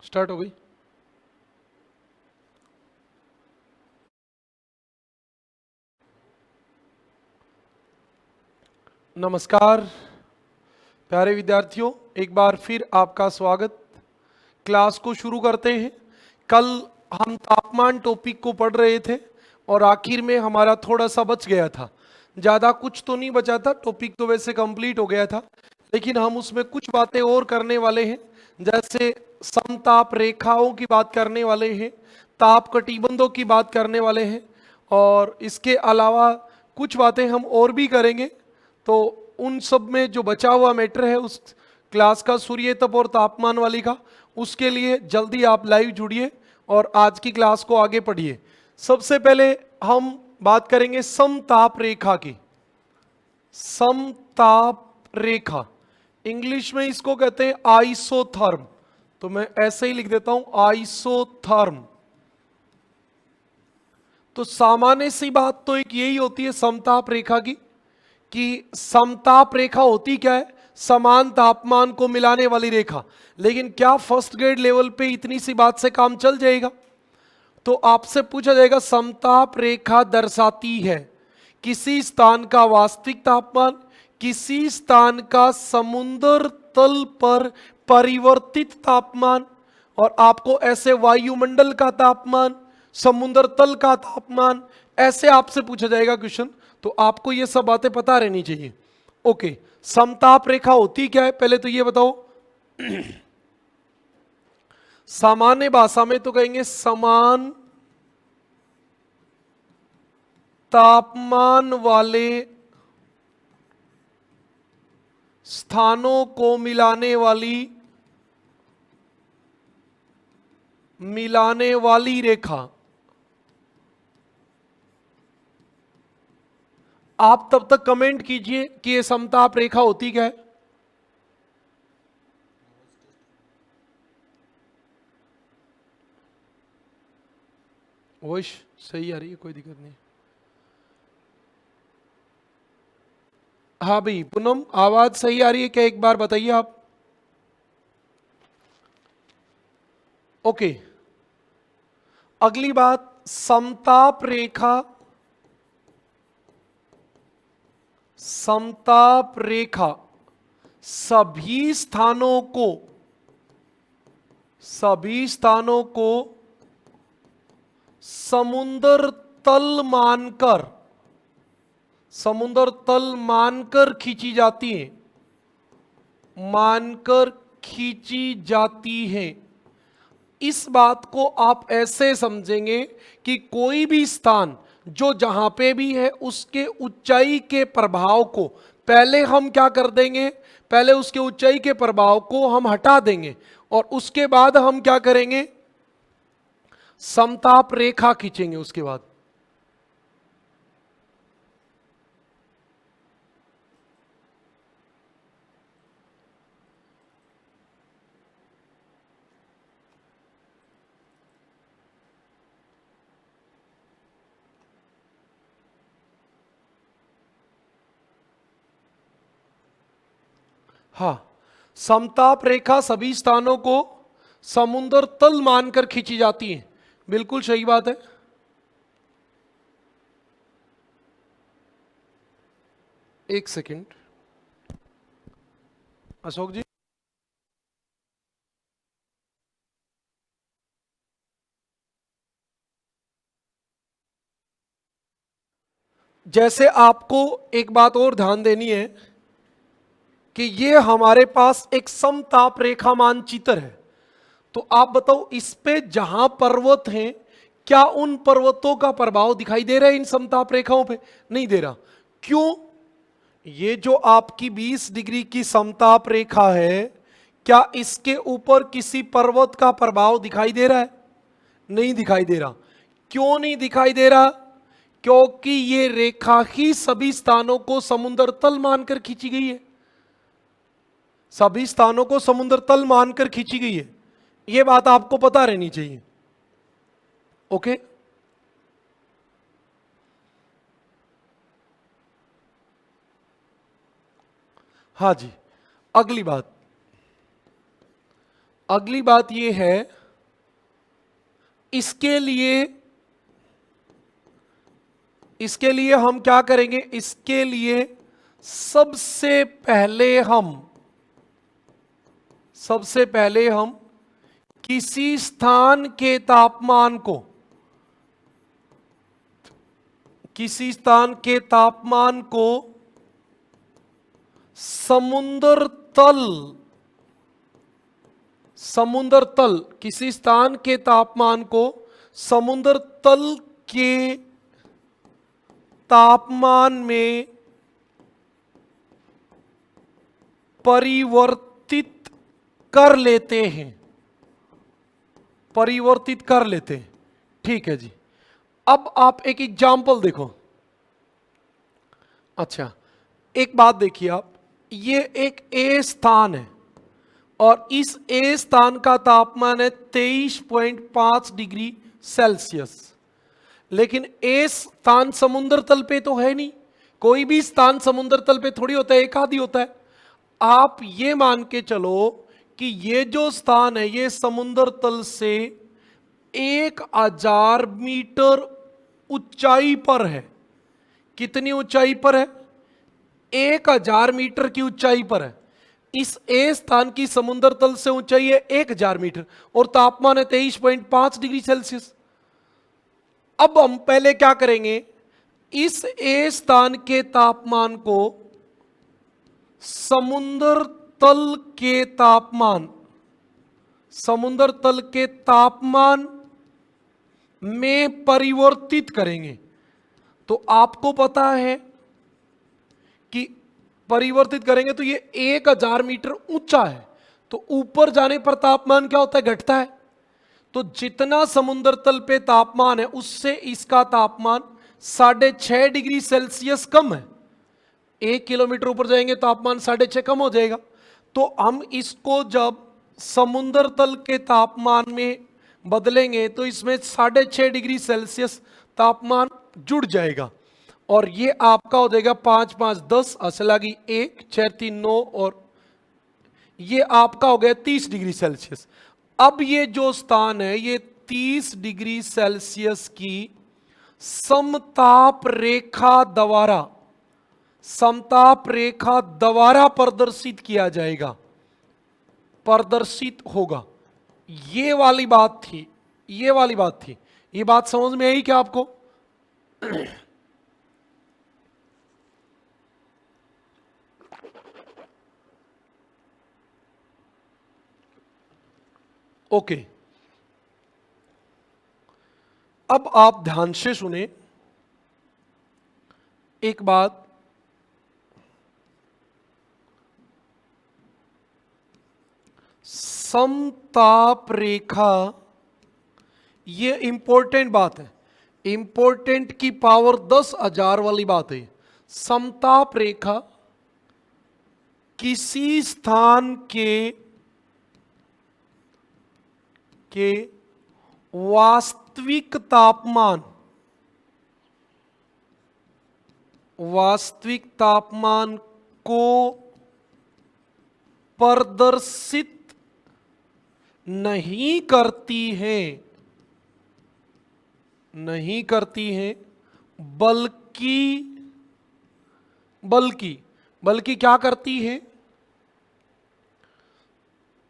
Start हो गई। नमस्कार प्यारे विद्यार्थियों, एक बार फिर आपका स्वागत। क्लास को शुरू करते हैं। कल हम तापमान टॉपिक को पढ़ रहे थे और आखिर में हमारा थोड़ा सा बच गया था। ज़्यादा कुछ तो नहीं बचा था, टॉपिक तो वैसे कंप्लीट हो गया था, लेकिन हम उसमें कुछ बातें और करने वाले हैं। जैसे समताप रेखाओं की बात करने वाले हैं, ताप कटिबंधों की बात करने वाले हैं, और इसके अलावा कुछ बातें हम और भी करेंगे। तो उन सब में जो बचा हुआ मैटर है उस क्लास का, सूर्य तप और तापमान वाली का, उसके लिए जल्दी आप लाइव जुड़िए और आज की क्लास को आगे पढ़िए। सबसे पहले हम बात करेंगे समताप रेखा की। समताप रेखा, इंग्लिश में इसको कहते हैं आइसोथर्म। तो मैं ऐसे ही लिख देता हूं, आइसोथर्म। तो सामान्य सी बात तो एक यही होती है समताप रेखा की, कि समताप रेखा होती क्या है? समान तापमान को मिलाने वाली रेखा। लेकिन क्या फर्स्ट ग्रेड लेवल पे इतनी सी बात से काम चल जाएगा? तो आपसे पूछा जाएगा, समताप रेखा दर्शाती है किसी स्थान का वास्तविक तापमान, किसी स्थान का समुद्र तल पर परिवर्तित तापमान, और आपको ऐसे वायुमंडल का तापमान, समुद्र तल का तापमान, ऐसे आपसे पूछा जाएगा क्वेश्चन। तो आपको ये सब बातें पता रहनी चाहिए। ओके, समताप रेखा होती क्या है पहले तो ये बताओ। सामान्य भाषा में तो कहेंगे समान तापमान वाले स्थानों को मिलाने वाली रेखा। आप तब तक कमेंट कीजिए कि ये समताप रेखा होती क्या है। वॉइस सही आ रही है, कोई दिक्कत नहीं। हाँ भाई पूनम, आवाज सही आ रही है क्या? एक बार बताइए आप। ओके, अगली बात, समताप रेखा, समताप रेखा सभी स्थानों को समुद्र तल मानकर खींची जाती है। इस बात को आप ऐसे समझेंगे कि कोई भी स्थान जो जहां पे भी है उसके ऊंचाई के प्रभाव को पहले हम क्या कर देंगे, पहले उसके ऊंचाई के प्रभाव को हम हटा देंगे और उसके बाद हम क्या करेंगे, समताप रेखा खींचेंगे उसके बाद। हाँ, समताप रेखा सभी स्थानों को समुद्र तल मानकर खींची जाती है, बिल्कुल सही बात है। एक सेकंड अशोक जी। जैसे आपको एक बात और ध्यान देनी है कि ये हमारे पास एक समताप रेखा मानचित्र है। तो आप बताओ, इस पे जहां पर्वत हैं, क्या उन पर्वतों का प्रभाव दिखाई दे रहा है इन समताप रेखाओं पे? नहीं दे रहा। क्यों? ये जो आपकी 20 डिग्री की समताप रेखा है, क्या इसके ऊपर किसी पर्वत का प्रभाव दिखाई दे रहा है? नहीं दिखाई दे रहा। क्यों नहीं दिखाई दे रहा? क्योंकि ये रेखा ही सभी स्थानों को समुद्र तल मानकर खींची गई है। सभी स्थानों को समुद्र तल मानकर खींची गई है, यह बात आपको पता रहनी चाहिए। ओके, हाँ जी। अगली बात, अगली बात यह है, इसके लिए हम क्या करेंगे? इसके लिए सबसे पहले हम किसी स्थान के तापमान को किसी स्थान के तापमान को समुद्र तल के तापमान में परिवर्तित कर लेते हैं। ठीक है जी। अब आप एक एग्जाम्पल देखो। अच्छा, एक बात देखिए आप, ये एक ए स्थान है और इस ए स्थान का तापमान है 23.5 डिग्री सेल्सियस। लेकिन ए स्थान समुद्र तल पे तो है नहीं, कोई भी स्थान समुद्र तल पे थोड़ी होता है, एक आधी होता है। आप ये मान के चलो कि ये जो स्थान है ये समुद्र तल से 1000 मीटर ऊंचाई पर है। कितनी ऊंचाई पर है? 1000 मीटर की ऊंचाई पर है। इस ए स्थान की समुद्र तल से ऊंचाई है 1000 मीटर और तापमान है 23.5 डिग्री सेल्सियस। अब हम पहले क्या करेंगे, इस ए स्थान के तापमान को समुद्र तल के तापमान में परिवर्तित करेंगे। तो आपको पता है कि परिवर्तित करेंगे तो ये 1000 मीटर ऊंचा है, तो ऊपर जाने पर तापमान क्या होता है? घटता है। तो जितना समुद्र तल पे तापमान है उससे इसका तापमान 6.5 डिग्री सेल्सियस कम है। 1 किलोमीटर ऊपर जाएंगे तापमान 6.5 कम हो जाएगा। तो हम इसको जब समुद्र तल के तापमान में बदलेंगे तो इसमें 6.5 डिग्री सेल्सियस तापमान जुड़ जाएगा और ये आपका हो जाएगा 5 5 10 असलागी 1 6 3 9 और ये आपका हो गया 30 डिग्री सेल्सियस। अब ये जो स्थान है ये 30 डिग्री सेल्सियस की समताप रेखा द्वारा प्रदर्शित किया जाएगा, प्रदर्शित होगा। ये वाली बात थी। ये बात समझ में आई क्या आपको? ओके, अब आप ध्यान से सुने एक बात। समताप रेखा, ये इंपॉर्टेंट बात है, इंपॉर्टेंट की पावर 10,000 वाली बात है। समताप रेखा किसी स्थान के वास्तविक तापमान को प्रदर्शित नहीं करती है, बल्कि क्या करती है?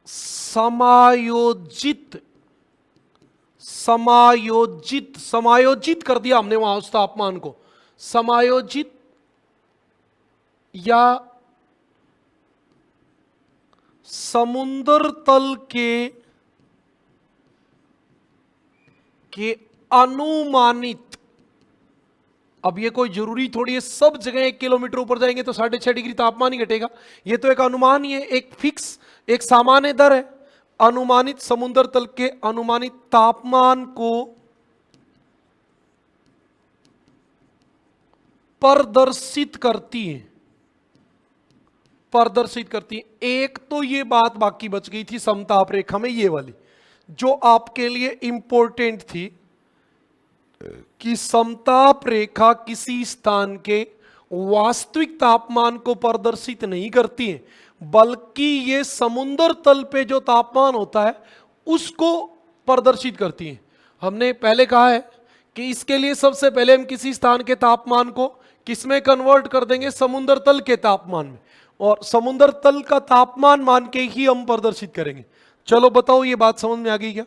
समायोजित कर दिया हमने वहां उस तापमान को, समायोजित या समुद्र तल के अनुमानित। अब ये कोई जरूरी थोड़ी है सब जगह 1 किलोमीटर ऊपर जाएंगे तो 6.5 डिग्री तापमान ही घटेगा। ये तो एक अनुमान ही है, एक फिक्स, एक सामान्य दर है। अनुमानित समुद्र तल के अनुमानित तापमान को प्रदर्शित करती है। एक तो ये बात बाकी बच गई थी समताप रेखा में, ये वाली जो आपके लिए इंपॉर्टेंट थी कि समताप रेखा किसी स्थान के वास्तविक तापमान को प्रदर्शित नहीं करती है, बल्कि ये समुद्र तल पे जो तापमान होता है उसको प्रदर्शित करती हैं। हमने पहले कहा है कि इसके लिए सबसे पहले हम किसी स्थान के तापमान को किसमें कन्वर्ट कर देंगे, समुद्र तल के तापमान में, और समुद्र तल का तापमान मान के ही हम प्रदर्शित करेंगे। चलो बताओ, ये बात समझ में आ गई क्या?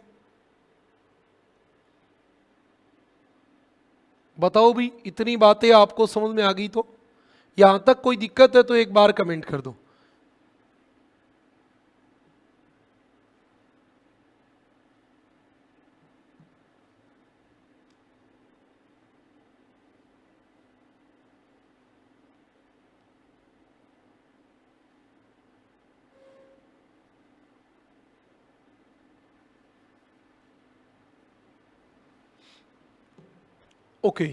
बताओ भी, इतनी बातें आपको समझ में आ गई तो? यहां तक कोई दिक्कत है तो एक बार कमेंट कर दो। ओके।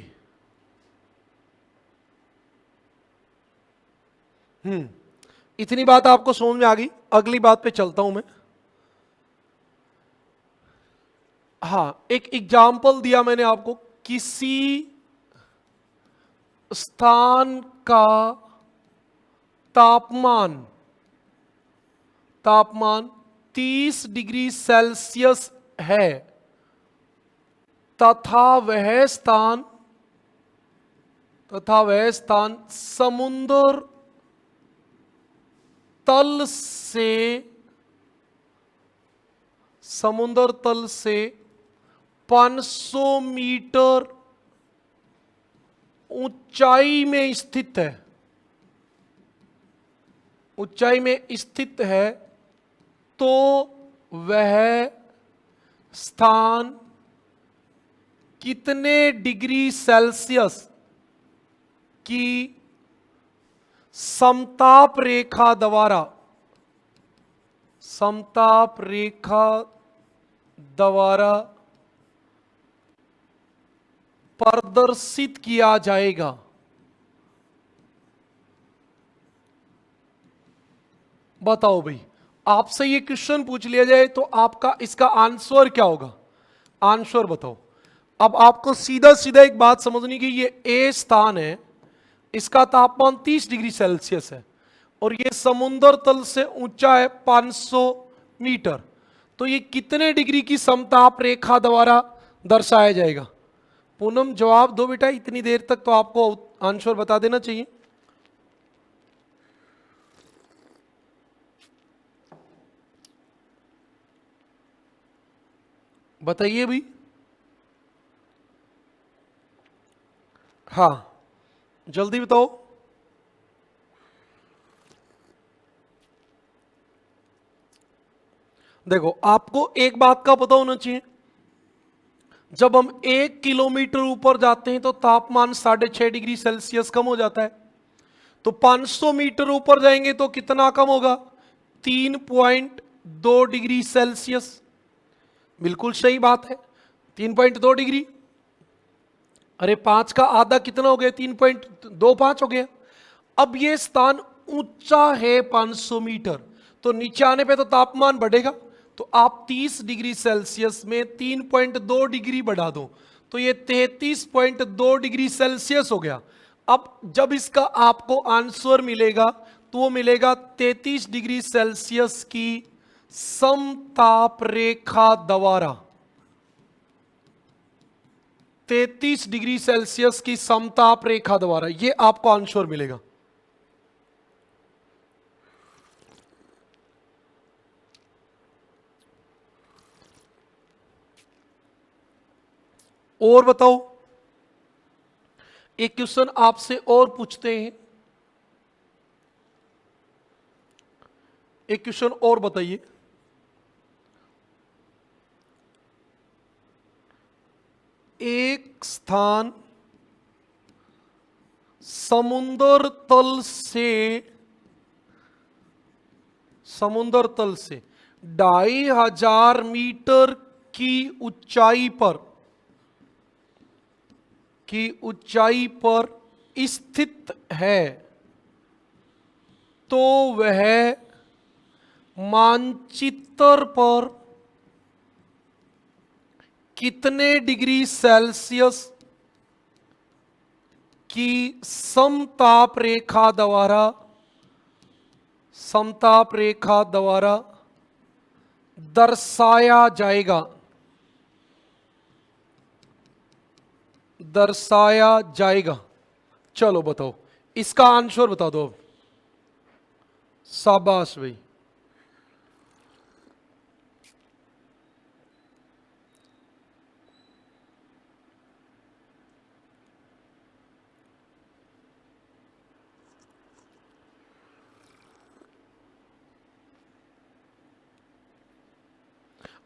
इतनी बात आपको समझ में आ गई। अगली बात पे चलता हूं मैं। हाँ, एक एग्जाम्पल दिया मैंने आपको, किसी स्थान का तापमान तापमान 30 डिग्री सेल्सियस है तथा वह स्थान समुद्र तल से 500 मीटर ऊंचाई में स्थित है, तो वह स्थान कितने डिग्री सेल्सियस की समताप रेखा द्वारा प्रदर्शित किया जाएगा? बताओ भाई, आपसे ये क्वेश्चन पूछ लिया जाए तो आपका इसका आंसर क्या होगा? आंसर बताओ। अब आपको सीधा सीधा एक बात समझनी कि ये ए स्थान है, इसका तापमान 30 डिग्री सेल्सियस है और ये समुद्र तल से ऊंचा है 500 मीटर, तो ये कितने डिग्री की समताप रेखा द्वारा दर्शाया जाएगा? पूनम जवाब दो बेटा, इतनी देर तक तो आपको आंसर बता देना चाहिए। बताइए भी। हाँ, जल्दी बताओ। देखो, आपको एक बात का पता होना चाहिए, जब हम 1 किलोमीटर ऊपर जाते हैं तो तापमान 6.5 डिग्री सेल्सियस कम हो जाता है। तो 500 मीटर ऊपर जाएंगे तो कितना कम होगा? 3.2 डिग्री सेल्सियस। बिल्कुल सही बात है, 3.2 डिग्री। अरे 5 का आधा कितना हो गया? 3.25 हो गया। अब ये स्थान ऊंचा है 500 मीटर, तो नीचे आने पे तो तापमान बढ़ेगा, तो आप 30 डिग्री सेल्सियस में 3.2 डिग्री बढ़ा दो तो ये 33.2 डिग्री सेल्सियस हो गया। अब जब इसका आपको आंसर मिलेगा तो वो मिलेगा 33 डिग्री सेल्सियस की समताप रेखा द्वारा, 33 डिग्री सेल्सियस की समताप रेखा द्वारा ये आपको आंसर मिलेगा। और बताओ, एक क्वेश्चन आपसे और पूछते हैं, एक क्वेश्चन और बताइए। एक स्थान समुद्र तल से 2500 मीटर की ऊंचाई पर स्थित है, तो वह मानचित्र पर कितने डिग्री सेल्सियस की समताप रेखा द्वारा समताप रेखा द्वारा दर्शाया जाएगा, दर्शाया जाएगा। चलो बताओ, इसका आंसर बता दो अब। शाबाश भाई।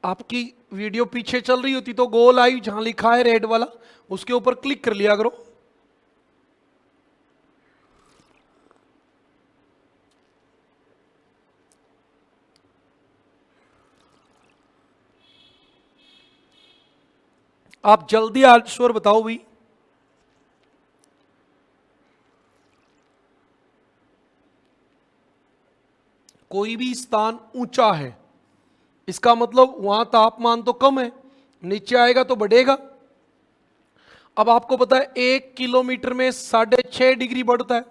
आपकी वीडियो पीछे चल रही होती तो गो लाइव जहां लिखा है रेड वाला, उसके ऊपर क्लिक कर लिया करो। आप जल्दी आंसर बताओ भाई। कोई भी स्थान ऊंचा है, इसका मतलब वहां तापमान तो कम है, नीचे आएगा तो बढ़ेगा। अब आपको पता है 1 किलोमीटर में 6.5 डिग्री बढ़ता है,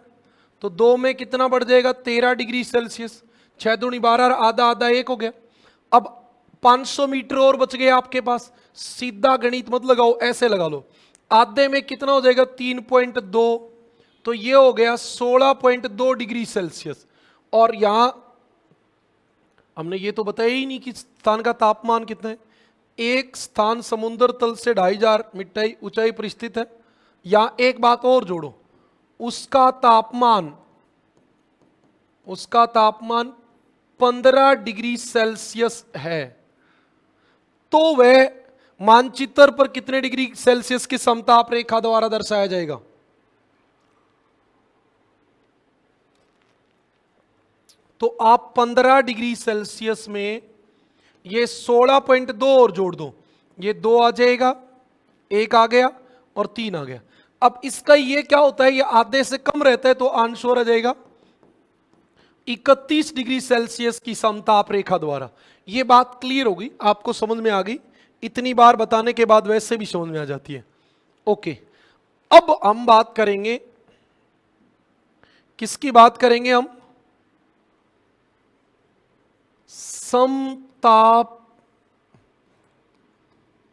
तो 2 में कितना बढ़ जाएगा? 13 डिग्री सेल्सियस। 6 दूनी 12, आधा आधा 1 हो गया। अब 500 मीटर और बच गए आपके पास। सीधा गणित मत लगाओ, ऐसे लगा लो। आधे में कितना हो जाएगा? 3.2, तो ये हो गया 16.2 डिग्री सेल्सियस। और यहां हमने ये तो बताया ही नहीं कि स्थान का तापमान कितना है। एक स्थान समुद्र तल से 2500 मीटर ऊंचाई पर स्थित है। यहां एक बात और जोड़ो, उसका तापमान 15 डिग्री सेल्सियस है, तो वह मानचित्र पर कितने डिग्री सेल्सियस की समताप रेखा द्वारा दर्शाया जाएगा? तो आप 15 डिग्री सेल्सियस में ये 16.2 और जोड़ दो, ये 2 आ जाएगा, 1 आ गया और 3 आ गया। अब इसका ये क्या होता है, ये आधे से कम रहता है, तो आंसर आ जाएगा 31 डिग्री सेल्सियस की समताप रेखा द्वारा। ये बात क्लियर होगी, आपको समझ में आ गई। इतनी बार बताने के बाद वैसे भी समझ में आ जाती है। ओके, अब हम बात करेंगे, किसकी बात करेंगे हम? समताप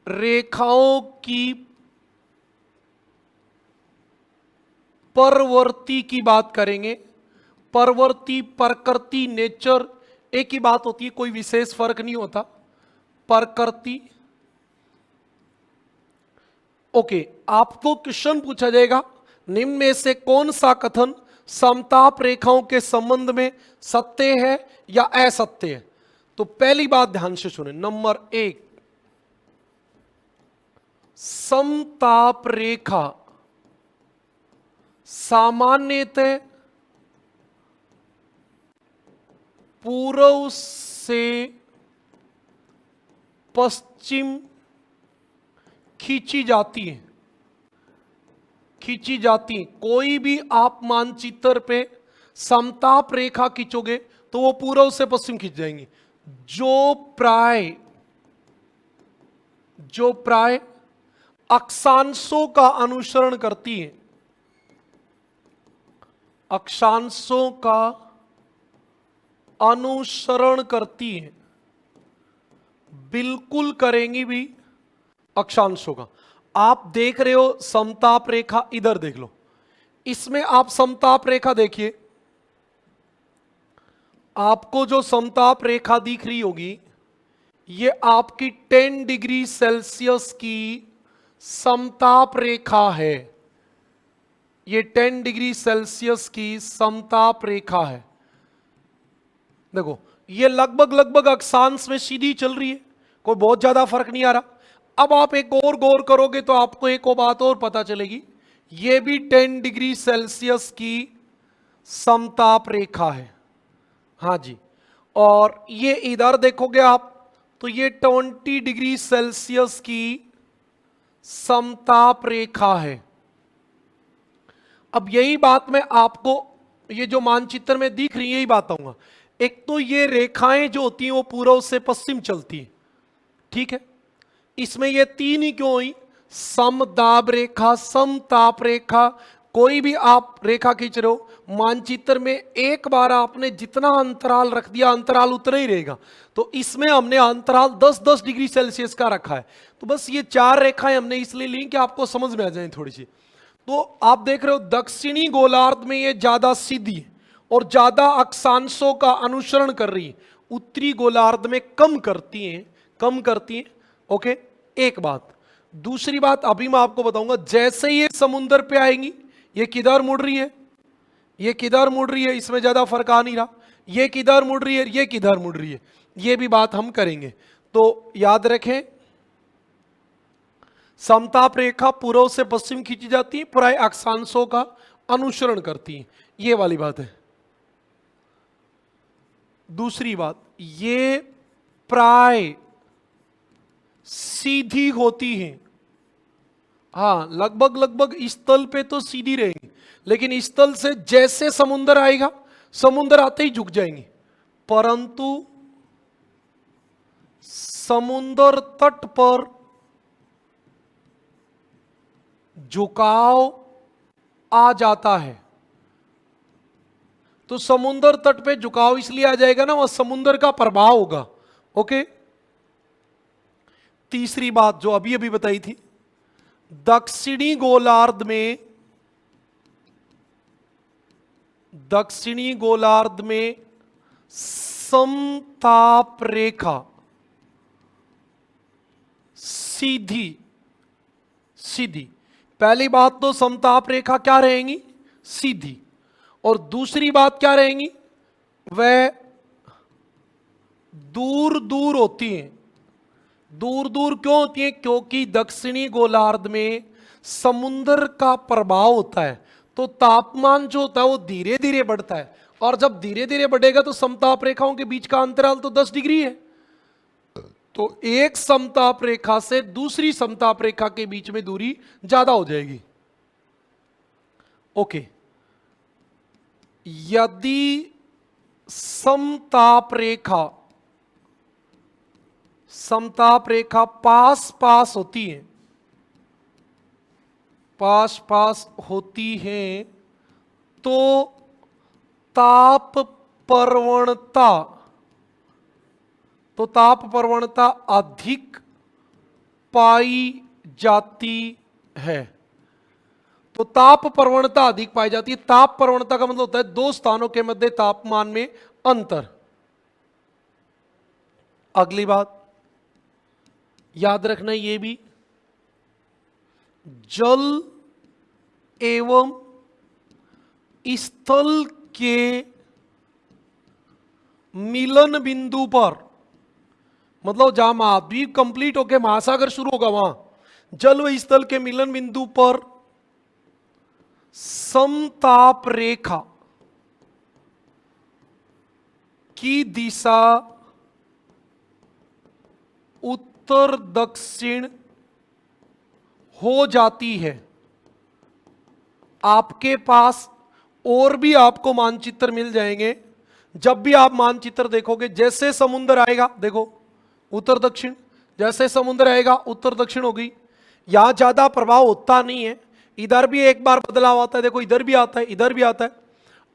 रेखाओं की परवर्ती की बात करेंगे। परवर्ती, प्रकृति, नेचर एक ही बात होती है, कोई विशेष फर्क नहीं होता। प्रकृति। ओके, आपको क्वेश्चन पूछा जाएगा, निम्न में से कौन सा कथन समताप रेखाओं के संबंध में सत्य है या असत्य है? तो पहली बात ध्यान से सुने, नंबर 1, समताप रेखा सामान्यतः पूर्व से पश्चिम खींची जाती है, खींची जाती है। कोई भी आप मानचित्र पे समताप रेखा खींचोगे तो वो पूर्व से पश्चिम खींच जाएंगी, जो प्राय अक्षांशों का अनुसरण करती है, अक्षांशों का अनुसरण करती है, बिल्कुल करेंगी भी अक्षांशों का। आप देख रहे हो समताप रेखा, इधर देख लो, इसमें आप समताप रेखा देखिए, आपको जो समताप रेखा दिख रही होगी, ये आपकी 10 डिग्री सेल्सियस की समताप रेखा है। ये 10 डिग्री सेल्सियस की समताप रेखा है। देखो, ये लगभग अक्षांश में सीधी चल रही है, कोई बहुत ज्यादा फर्क नहीं आ रहा। अब आप एक और गौर करोगे तो आपको एक और बात और पता चलेगी, ये भी 10 डिग्री सेल्सियस की समताप रेखा है। हाँ जी, और ये इधर देखोगे आप तो ये 20 डिग्री सेल्सियस की समताप रेखा है। अब यही बात मैं आपको, ये जो मानचित्र में दिख रही है, यही बात आऊंगा। एक तो ये रेखाएं जो होती हैं वो पूर्व से पश्चिम चलती है, ठीक है। इसमें ये 3 ही क्यों हुई? समदाब रेखा, समताप रेखा, कोई भी आप रेखा खींच रहे हो, मानचित्र में एक बार आपने जितना अंतराल रख दिया अंतराल उतना ही रहेगा। तो इसमें हमने अंतराल 10-10 डिग्री सेल्सियस का रखा है। तो बस ये 4 रेखाएं हमने इसलिए ली कि आपको समझ में आ जाए थोड़ी सी। तो आप देख रहे हो दक्षिणी गोलार्ध में ये ज्यादा सीधी है और ज्यादा अक्षांशों का अनुसरण कर रही है, उत्तरी गोलार्ध में कम करती हैं, कम करती हैं। ओके, एक बात। दूसरी बात अभी मैं आपको बताऊंगा, जैसे ये समुद्र पे आएंगी, ये किधर मुड़ रही है, ये किधर मुड़ रही है, इसमें ज्यादा फर्क आ नहीं रहा। ये किधर मुड़ रही है, ये किधर मुड़ रही है, ये भी बात हम करेंगे। तो याद रखें, समताप रेखा पूर्व से पश्चिम खींची जाती है, प्राय अक्षांशों का अनुसरण करती है, ये वाली बात है। दूसरी बात, ये प्राय सीधी होती है। हाँ, लगभग लगभग इस तल पे तो सीधी रहेंगी, लेकिन इस तल से जैसे समुद्र आएगा, समुद्र आते ही झुक जाएंगे। परंतु समुद्र तट पर झुकाव आ जाता है। तो समुद्र तट पे झुकाव इसलिए आ जाएगा ना, वह समुद्र का प्रभाव होगा। ओके, तीसरी बात जो अभी अभी बताई थी, दक्षिणी गोलार्ध में, दक्षिणी गोलार्ध में समताप रेखा सीधी सीधी। पहली बात तो समताप रेखा क्या रहेंगी, सीधी। और दूसरी बात क्या रहेंगी, वह दूर दूर होती हैं। दूर दूर क्यों होती हैं, क्योंकि दक्षिणी गोलार्ध में समुद्र का प्रभाव होता है, तो तापमान जो होता है वो धीरे धीरे बढ़ता है। और जब धीरे धीरे बढ़ेगा तो समताप रेखाओं के बीच का अंतराल तो 10 डिग्री है। तो एक समताप रेखा से दूसरी समताप रेखा के बीच में दूरी ज्यादा हो जाएगी। ओके, यदि समताप रेखा पास पास होती है, पास पास होती है, तो ताप प्रवणता, तो ताप प्रवणता अधिक पाई जाती है। तो ताप प्रवणता अधिक पाई जाती है। ताप प्रवणता का मतलब होता है दो स्थानों के मध्य तापमान में अंतर। अगली बात याद रखना, ये भी जल एवं स्थल के मिलन बिंदु पर, मतलब जहां महाद्वीप कंप्लीट होकर महासागर शुरू होगा, वहां जल व स्थल के मिलन बिंदु पर समताप रेखा की दिशा उत्तर दक्षिण हो जाती है। आपके पास और भी आपको मानचित्र मिल जाएंगे। जब भी आप मानचित्र देखोगे, जैसे समुद्र आएगा, देखो उत्तर दक्षिण, जैसे समुद्र आएगा उत्तर दक्षिण होगी। यहां ज्यादा प्रभाव होता नहीं है, इधर भी एक बार बदलाव आता है, देखो इधर भी आता है, इधर भी आता है।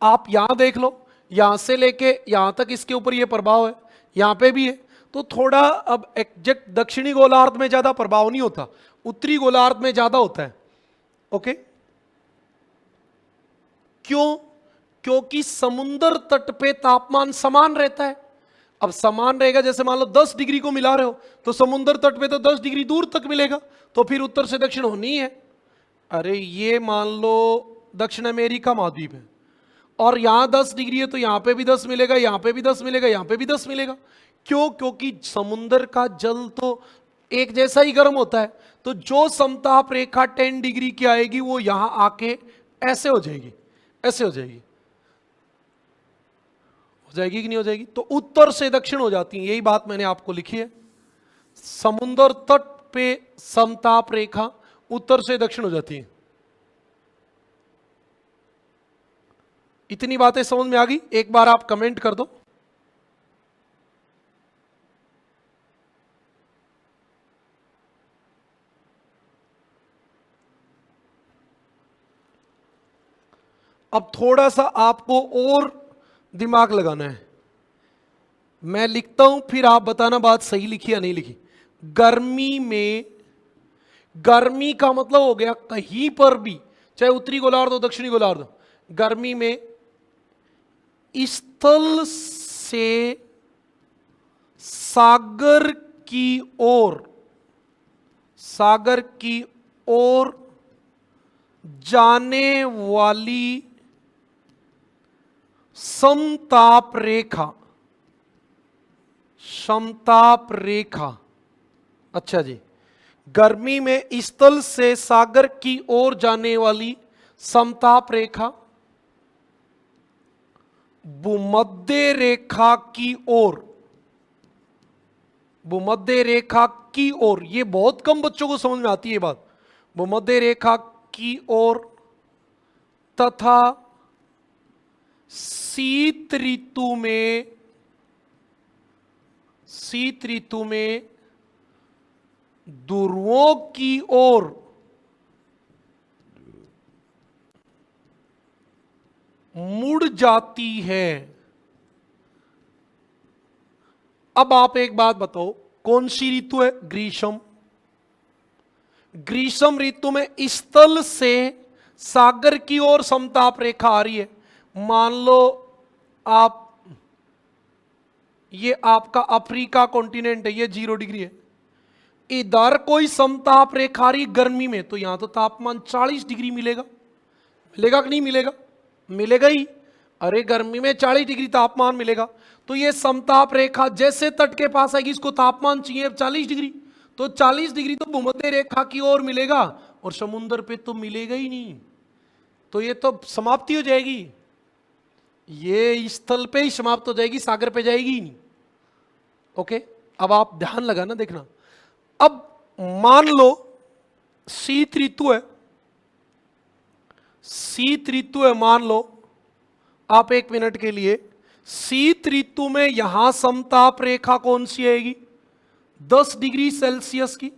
आप यहां देख लो, यहां से लेके यहां तक इसके ऊपर ये प्रभाव है, यहां पे भी है। तो थोड़ा अब एग्जैक्ट दक्षिणी गोलार्ध में ज्यादा प्रभाव नहीं होता, उत्तरी गोलार्ध में ज्यादा होता है। ओके, क्यों? क्योंकि समुद्र तट पे तापमान समान रहता है। अब समान रहेगा, जैसे मान लो 10 डिग्री को मिला रहे हो, तो समुद्र तट पे तो 10 डिग्री दूर तक मिलेगा, तो फिर उत्तर से दक्षिण होनी है। अरे ये मान लो दक्षिण अमेरिका महाद्वीप है, और यहां 10 डिग्री है, तो यहां पे भी 10 मिलेगा, यहां पे भी 10 मिलेगा, यहां पे भी 10 मिलेगा। क्यों? क्योंकि समुद्र का जल तो एक जैसा ही गर्म होता है। तो जो समताप रेखा 10 डिग्री की आएगी, वो यहां आके ऐसे हो जाएगी, ऐसे हो जाएगी, हो जाएगी कि नहीं हो जाएगी? तो उत्तर से दक्षिण हो जाती है, यही बात मैंने आपको लिखी है। समुद्र तट पे समताप रेखा उत्तर से दक्षिण हो जाती है। इतनी बातें समझ में आ गई? एक बार आप कमेंट कर दो। अब थोड़ा सा आपको और दिमाग लगाना है। मैं लिखता हूं, फिर आप बताना बात सही लिखी या नहीं लिखी। गर्मी में, गर्मी का मतलब हो गया कहीं पर भी, चाहे उत्तरी गोलार्ध हो दक्षिणी गोलार्ध हो, गर्मी में स्थल से सागर की ओर, सागर की ओर जाने वाली समताप रेखा, समताप रेखा, अच्छा जी, गर्मी में स्थल से सागर की ओर जाने वाली समताप रेखा भूमध्य रेखा की ओर, भूमध्य रेखा की ओर, ये बहुत कम बच्चों को समझ में आती है बात, भूमध्य रेखा की ओर तथा शीत ऋतु में, शीत ऋतु में ध्रुवों की ओर मुड़ जाती है। अब आप एक बात बताओ, कौन सी ऋतु है? ग्रीष्म। ग्रीष्म ऋतु में स्थल से सागर की ओर समताप रेखा आ रही है। मान लो आप, ये आपका अफ्रीका कॉन्टिनेंट है, ये 0 डिग्री है, इधर कोई समताप रेखा आ रही गर्मी में, तो यहां तो तापमान 40 डिग्री मिलेगा। मिलेगा कि नहीं मिलेगा? मिलेगा ही। अरे गर्मी में 40 डिग्री तापमान मिलेगा, तो ये समताप रेखा जैसे तट के पास आएगी, इसको तापमान चाहिए 40 डिग्री, तो 40 डिग्री तो भूमध्य रेखा की ओर मिलेगा, और समुद्र पे तो मिलेगा ही नहीं, तो ये तो समाप्ति हो जाएगी, ये स्थल पे ही समाप्त हो जाएगी, सागर पे जाएगी ही नहीं। ओके, अब आप ध्यान लगाना, देखना। अब मान लो शीत ऋतु है, शीत ऋतु है, मान लो आप 1 मिनट के लिए, शीत ऋतु में यहां समताप रेखा कौन सी आएगी? 10 डिग्री सेल्सियस की।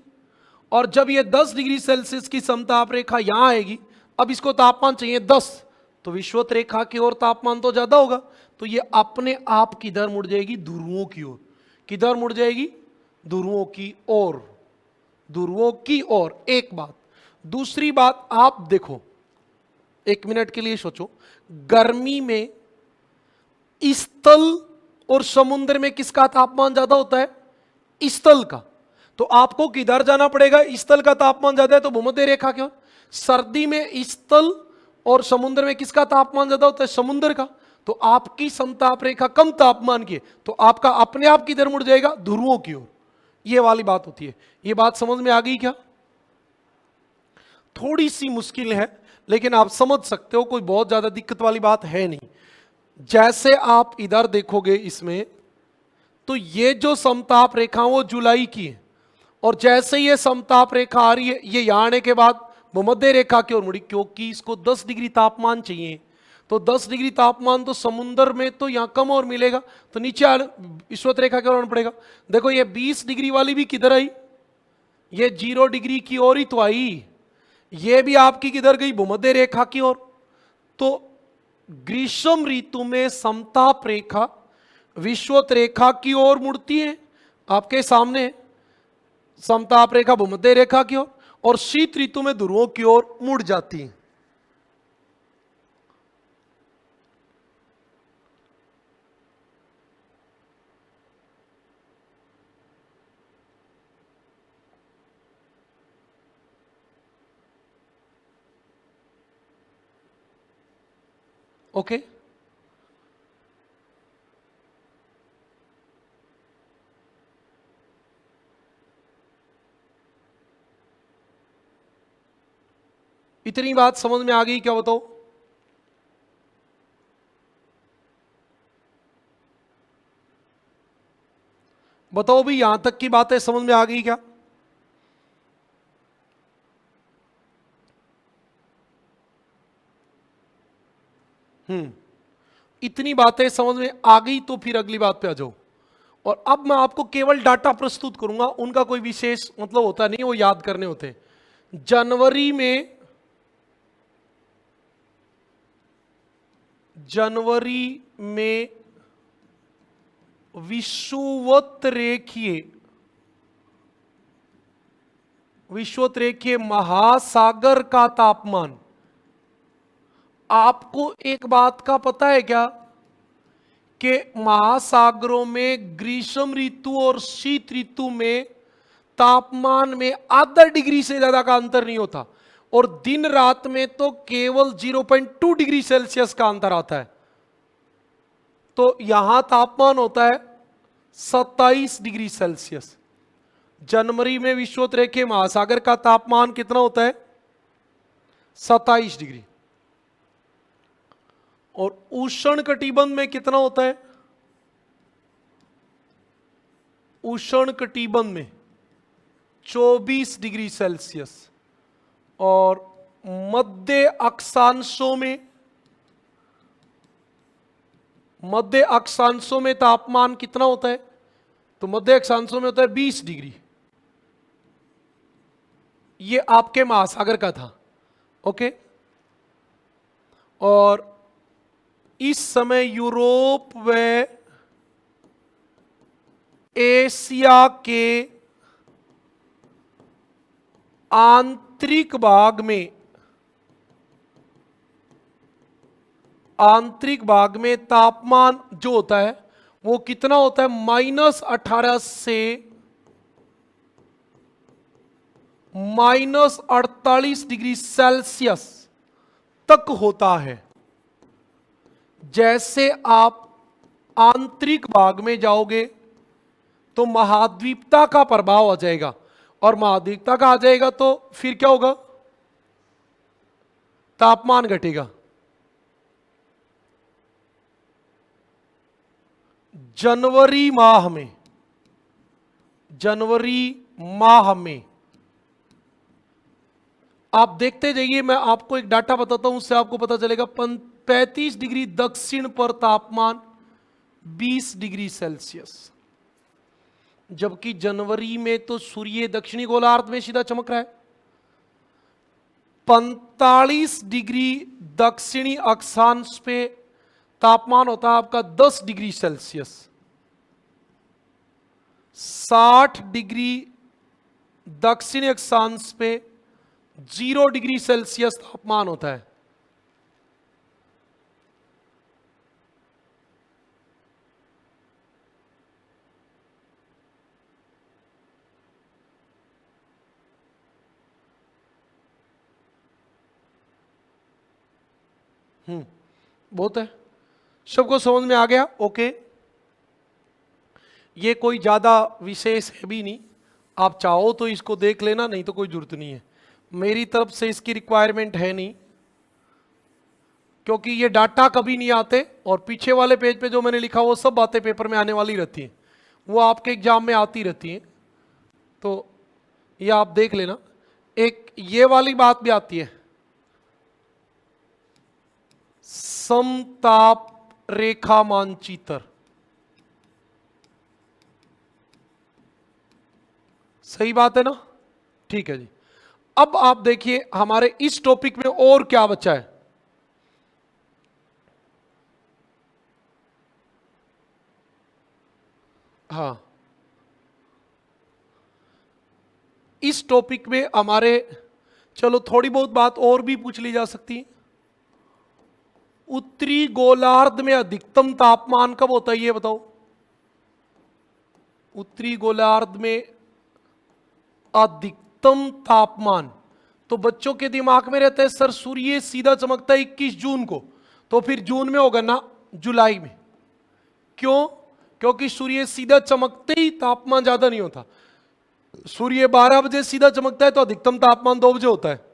और जब ये 10 डिग्री सेल्सियस की समताप रेखा यहां आएगी, अब इसको तापमान चाहिए 10, तो विषुवत रेखा की ओर तापमान तो ज्यादा होगा, तो ये अपने आप किधर मुड़ जाएगी? ध्रुवों की ओर। किधर मुड़ जाएगी? ध्रुवों की ओर, ध्रुवों की ओर। एक बात। दूसरी बात, आप देखो, 1 मिनट के लिए सोचो, गर्मी में स्थल और समुद्र में किसका तापमान ज्यादा होता है? स्थल का। तो आपको किधर जाना पड़ेगा? स्थल का तापमान ज्यादा है तो भूमध्य रेखा की ओर। सर्दी में स्थल और समुद्र में किसका तापमान ज्यादा होता है? समुद्र का। तो आपकी समताप रेखा कम तापमान की है, तो आपका अपने आप किधर मुड़ जाएगा? ध्रुवों की ओर। ये वाली बात होती है। ये बात समझ में आ गई क्या? थोड़ी सी मुश्किल है, लेकिन आप समझ सकते हो, कोई बहुत ज्यादा दिक्कत वाली बात है नहीं। जैसे आप इधर देखोगे इसमें, तो ये जो समताप रेखा वो जुलाई की है, और जैसे ये समताप रेखा आ रही है, ये यहां आने के बाद भूमध्य रेखा की ओर मुड़ी, क्योंकि इसको 10 डिग्री तापमान चाहिए, तो 10 डिग्री तापमान तो समुद्र में तो यहां कम और मिलेगा, तो नीचे विषुवत रेखा की ओर आना पड़ेगा। देखो ये 20 डिग्री वाली भी किधर आई? ये 0 डिग्री की ओर ही तो आई। ये भी आपकी किधर गई? भूमध्य रेखा की ओर। तो ग्रीष्म ऋतु में समताप रेखा विषुवत रेखा की ओर मुड़ती है, आपके सामने समताप रेखा भूमध्य रेखा की ओर, और शीत ऋतु में ध्रुवों की ओर मुड़ जाती है। ओके, इतनी बात समझ में आ गई क्या? बताओ। बताओ भी, यहां तक की बातें समझ में आ गई क्या? इतनी बातें समझ में आ गई तो फिर अगली बात पे आ जाओ। और अब मैं आपको केवल डाटा प्रस्तुत करूंगा, उनका कोई विशेष मतलब होता नहीं, वो याद करने होते हैं। जनवरी में जनवरी में विषुवत रेखीय महासागर का तापमान, आपको एक बात का पता है क्या कि महासागरों में ग्रीष्म ऋतु और शीत ऋतु में तापमान में आधा डिग्री से ज्यादा का अंतर नहीं होता, और दिन रात में तो केवल 0.2 डिग्री सेल्सियस का अंतर आता है। तो यहां तापमान होता है 27 डिग्री सेल्सियस। जनवरी में विषुवत रेखीय महासागर का तापमान कितना होता है? 27 डिग्री। और उष्ण कटिबंध में कितना होता है? उष्ण कटिबंध में 24 डिग्री सेल्सियस। और मध्य अक्षांशों में तापमान कितना होता है? तो मध्य अक्षांशों में होता है 20 डिग्री। ये आपके महासागर का था, ओके। और इस समय यूरोप व एशिया के आंतरिक भाग में तापमान जो होता है वो कितना होता है? -18 से -48 डिग्री सेल्सियस तक होता है। जैसे आप आंतरिक भाग में जाओगे तो महाद्वीपता का प्रभाव आ जाएगा, और महाद्वीपता का आ जाएगा तो फिर क्या होगा? तापमान घटेगा। जनवरी माह में आप देखते जाइए, मैं आपको एक डाटा बताता हूं, उससे आपको पता चलेगा। 35 डिग्री दक्षिण पर तापमान 20 डिग्री सेल्सियस, जबकि जनवरी में तो सूर्य दक्षिणी गोलार्ध में सीधा चमक रहा है। 45 डिग्री दक्षिणी अक्षांश पे तापमान होता है आपका 10 डिग्री सेल्सियस। 60 डिग्री दक्षिणी अक्षांश पे 0 डिग्री सेल्सियस तापमान होता है। बहुत है, सबको समझ में आ गया? ओके। ये कोई ज्यादा विशेष है भी नहीं, आप चाहो तो इसको देख लेना, नहीं तो कोई जरूरत नहीं है। मेरी तरफ से इसकी रिक्वायरमेंट है नहीं, क्योंकि ये डाटा कभी नहीं आते, और पीछे वाले पेज पे जो मैंने लिखा वो सब बातें पेपर में आने वाली रहती हैं, वो आपके एग्जाम में आती रहती हैं, तो ये आप देख लेना। एक ये वाली बात भी आती है, समताप रेखा मानचित्र। सही बात है ना? ठीक है जी। अब आप देखिए हमारे इस टॉपिक में और क्या बचा है। हाँ, इस टॉपिक में हमारे, चलो थोड़ी बहुत बात और भी पूछ ली जा सकती है। उत्तरी गोलार्ध में अधिकतम तापमान कब होता है ये बताओ? उत्तरी गोलार्ध में अधिकतम तापमान, तो बच्चों के दिमाग में रहता है सर सूर्य सीधा चमकता है 21 जून को, तो फिर जून में होगा ना, जुलाई में। क्यों? क्योंकि सूर्य सीधा चमकते ही तापमान ज्यादा नहीं होता। सूर्य 12 बजे सीधा चमकता है तो अधिकतम तापमान 2 बजे होता है।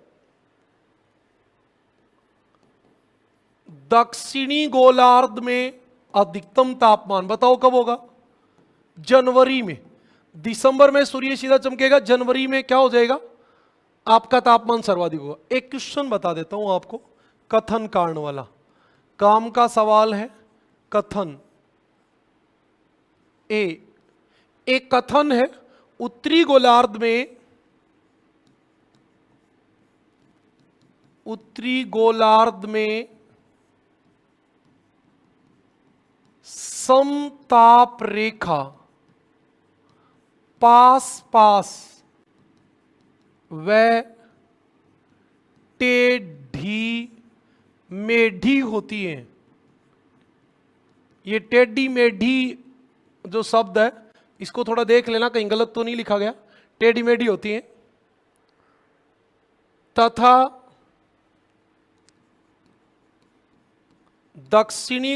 दक्षिणी गोलार्ध में अधिकतम तापमान बताओ कब होगा? जनवरी में। दिसंबर में सूर्य सीधा चमकेगा, जनवरी में क्या हो जाएगा? आपका तापमान सर्वाधिक होगा। एक क्वेश्चन बता देता हूं आपको, कथन कारण वाला, काम का सवाल है। कथन एक कथन है, उत्तरी गोलार्ध में समताप रेखा पास पास व टेढ़ी मेढ़ी होती है। ये टेढ़ी मेढ़ी जो शब्द है इसको थोड़ा देख लेना, कहीं गलत तो नहीं लिखा गया। टेढ़ी मेढ़ी होती है तथा दक्षिणी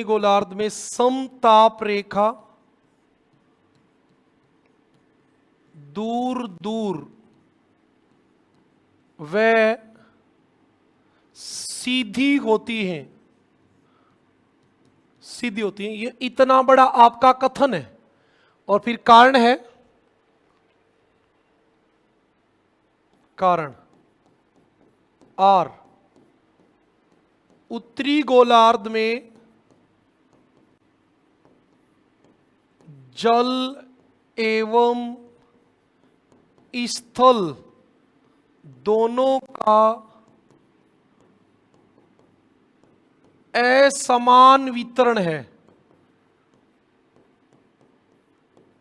गोलार्ध में समताप रेखा दूर दूर व सीधी होती हैं, सीधी होती हैं। ये इतना बड़ा आपका कथन है और फिर कारण है, कारण आर उत्तरी गोलार्ध में जल एवं स्थल दोनों का असमान वितरण है।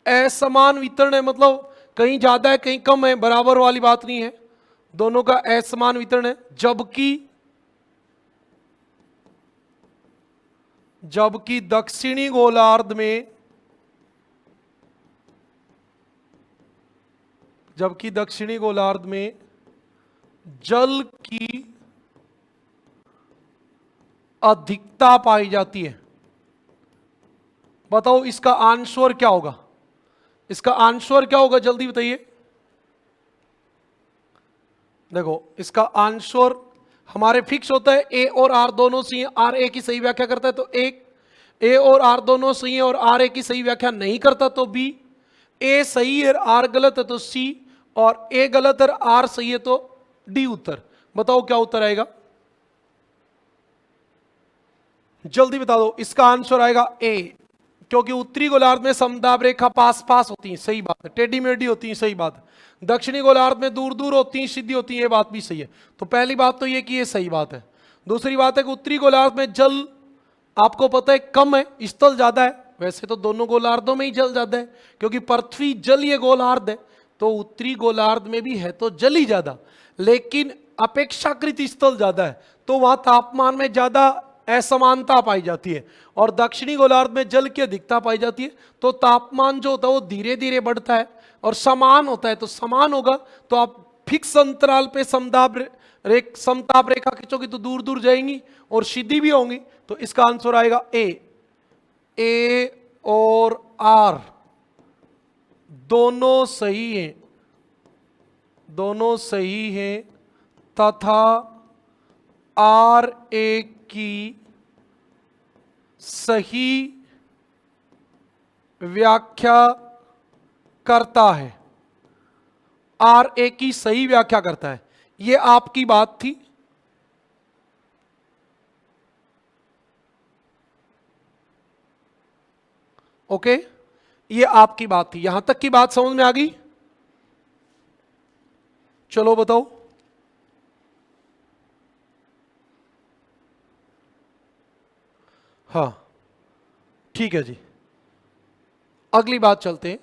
असमान वितरण है मतलब कहीं ज्यादा है कहीं कम है, बराबर वाली बात नहीं है, दोनों का असमान वितरण है। जबकि दक्षिणी गोलार्ध में जल की अधिकता पाई जाती है। बताओ इसका आंसर क्या होगा? इसका आंसर क्या होगा जल्दी बताइए। देखो इसका आंसर हमारे फिक्स होता है ए और आर दोनों सही है। आर ए की सही व्याख्या करता है तो एक, ए और आर दोनों सही है और आर ए की सही व्याख्या नहीं करता तो बी, ए सही है आर गलत है तो सी, और ए गलत है आर सही है तो डी उत्तर। बताओ क्या उत्तर आएगा, जल्दी बता दो। इसका आंसर आएगा ए, क्योंकि उत्तरी गोलार्ध में समताप रेखा पास पास होती है, सही बात है। टेढ़ी मेढ़ी होती है, सही बात है। दक्षिणी गोलार्ध में दूर दूर होती हैं, सीधी होती है, ये बात भी सही है। तो पहली बात तो ये कि ये सही बात है। दूसरी बात है कि उत्तरी गोलार्ध में जल आपको पता है कम है, स्थल ज्यादा है। वैसे तो दोनों गोलार्धों में ही जल ज्यादा है क्योंकि पृथ्वी जल ये गोलार्ध है, तो उत्तरी गोलार्ध में भी है तो जल ही ज्यादा, लेकिन अपेक्षाकृत स्थल ज्यादा है तो वहां तापमान में ज्यादा असमानता पाई जाती है। और दक्षिणी गोलार्ध में जल की अधिकता पाई जाती है तो तापमान जो होता है वो धीरे धीरे बढ़ता है और समान होता है, तो समान होगा तो आप फिक्स अंतराल पे समताप रेखा खींचोगी तो दूर दूर जाएंगी और सीधी भी होंगी। तो इसका आंसर आएगा ए और आर दोनों सही हैं, दोनों सही हैं तथा आर ए की सही व्याख्या करता है। आर ए की सही व्याख्या करता है, ये आपकी बात थी। ओके, ये आपकी बात थी। यहां तक की बात समझ में आ गई? चलो बताओ। हाँ ठीक है जी, अगली बात चलते हैं।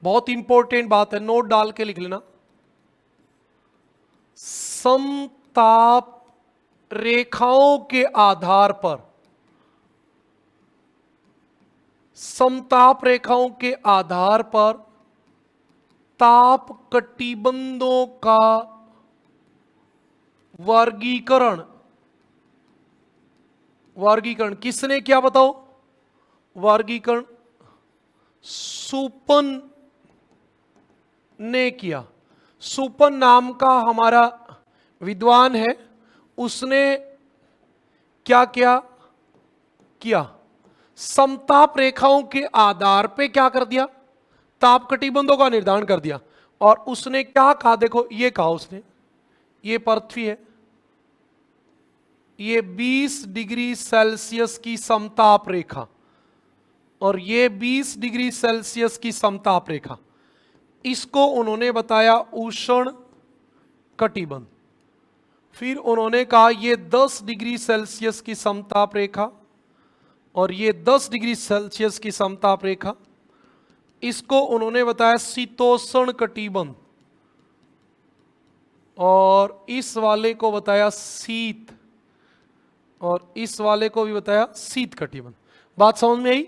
बहुत इंपॉर्टेंट बात है, नोट डाल के लिख लेना। समताप रेखाओं के आधार पर, समताप रेखाओं के आधार पर ताप कटिबंधों का वर्गीकरण, वर्गीकरण किसने किया बताओ? वर्गीकरण सुपन ने किया। सुपन नाम का हमारा विद्वान है, उसने क्या किया? समताप रेखाओं के आधार पे क्या कर दिया? ताप कटिबंधों का निर्धारण कर दिया। और उसने क्या कहा? देखो ये कहा उसने, ये पृथ्वी है, ये 20 डिग्री सेल्सियस की समताप रेखा और ये 20 डिग्री सेल्सियस की समताप रेखा, इसको उन्होंने बताया उष्ण कटिबंध। फिर उन्होंने कहा ये 10 डिग्री सेल्सियस की समताप रेखा और ये 10 डिग्री सेल्सियस की समताप रेखा, इसको उन्होंने बताया शीतोष्ण कटिबंध, और इस वाले को बताया शीत, और इस वाले को भी बताया शीत कटिबंध। बात समझ में आई?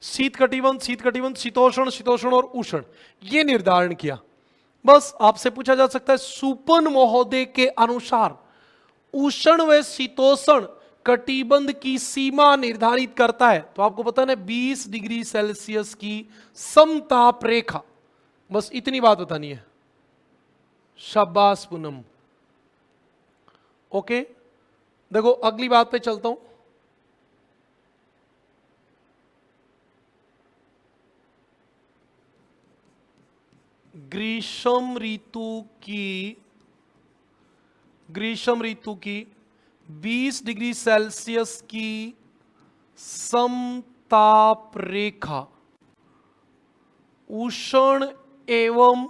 शीत कटिबंध, शीत कटिबंध, शीतोष्ण, शीतोष्ण और उष्ण, ये निर्धारण किया। बस आपसे पूछा जा सकता है सुपन महोदय के अनुसार उष्ण व शीतोष्ण कटिबंध की सीमा निर्धारित करता है, तो आपको पता है 20 डिग्री सेल्सियस की समताप रेखा। बस इतनी बात बतानी है। शाबाश पूनम। ओके, देखो अगली बात पे चलता हूं। ग्रीष्म ऋतु की 20 डिग्री सेल्सियस की समताप रेखा उष्ण एवं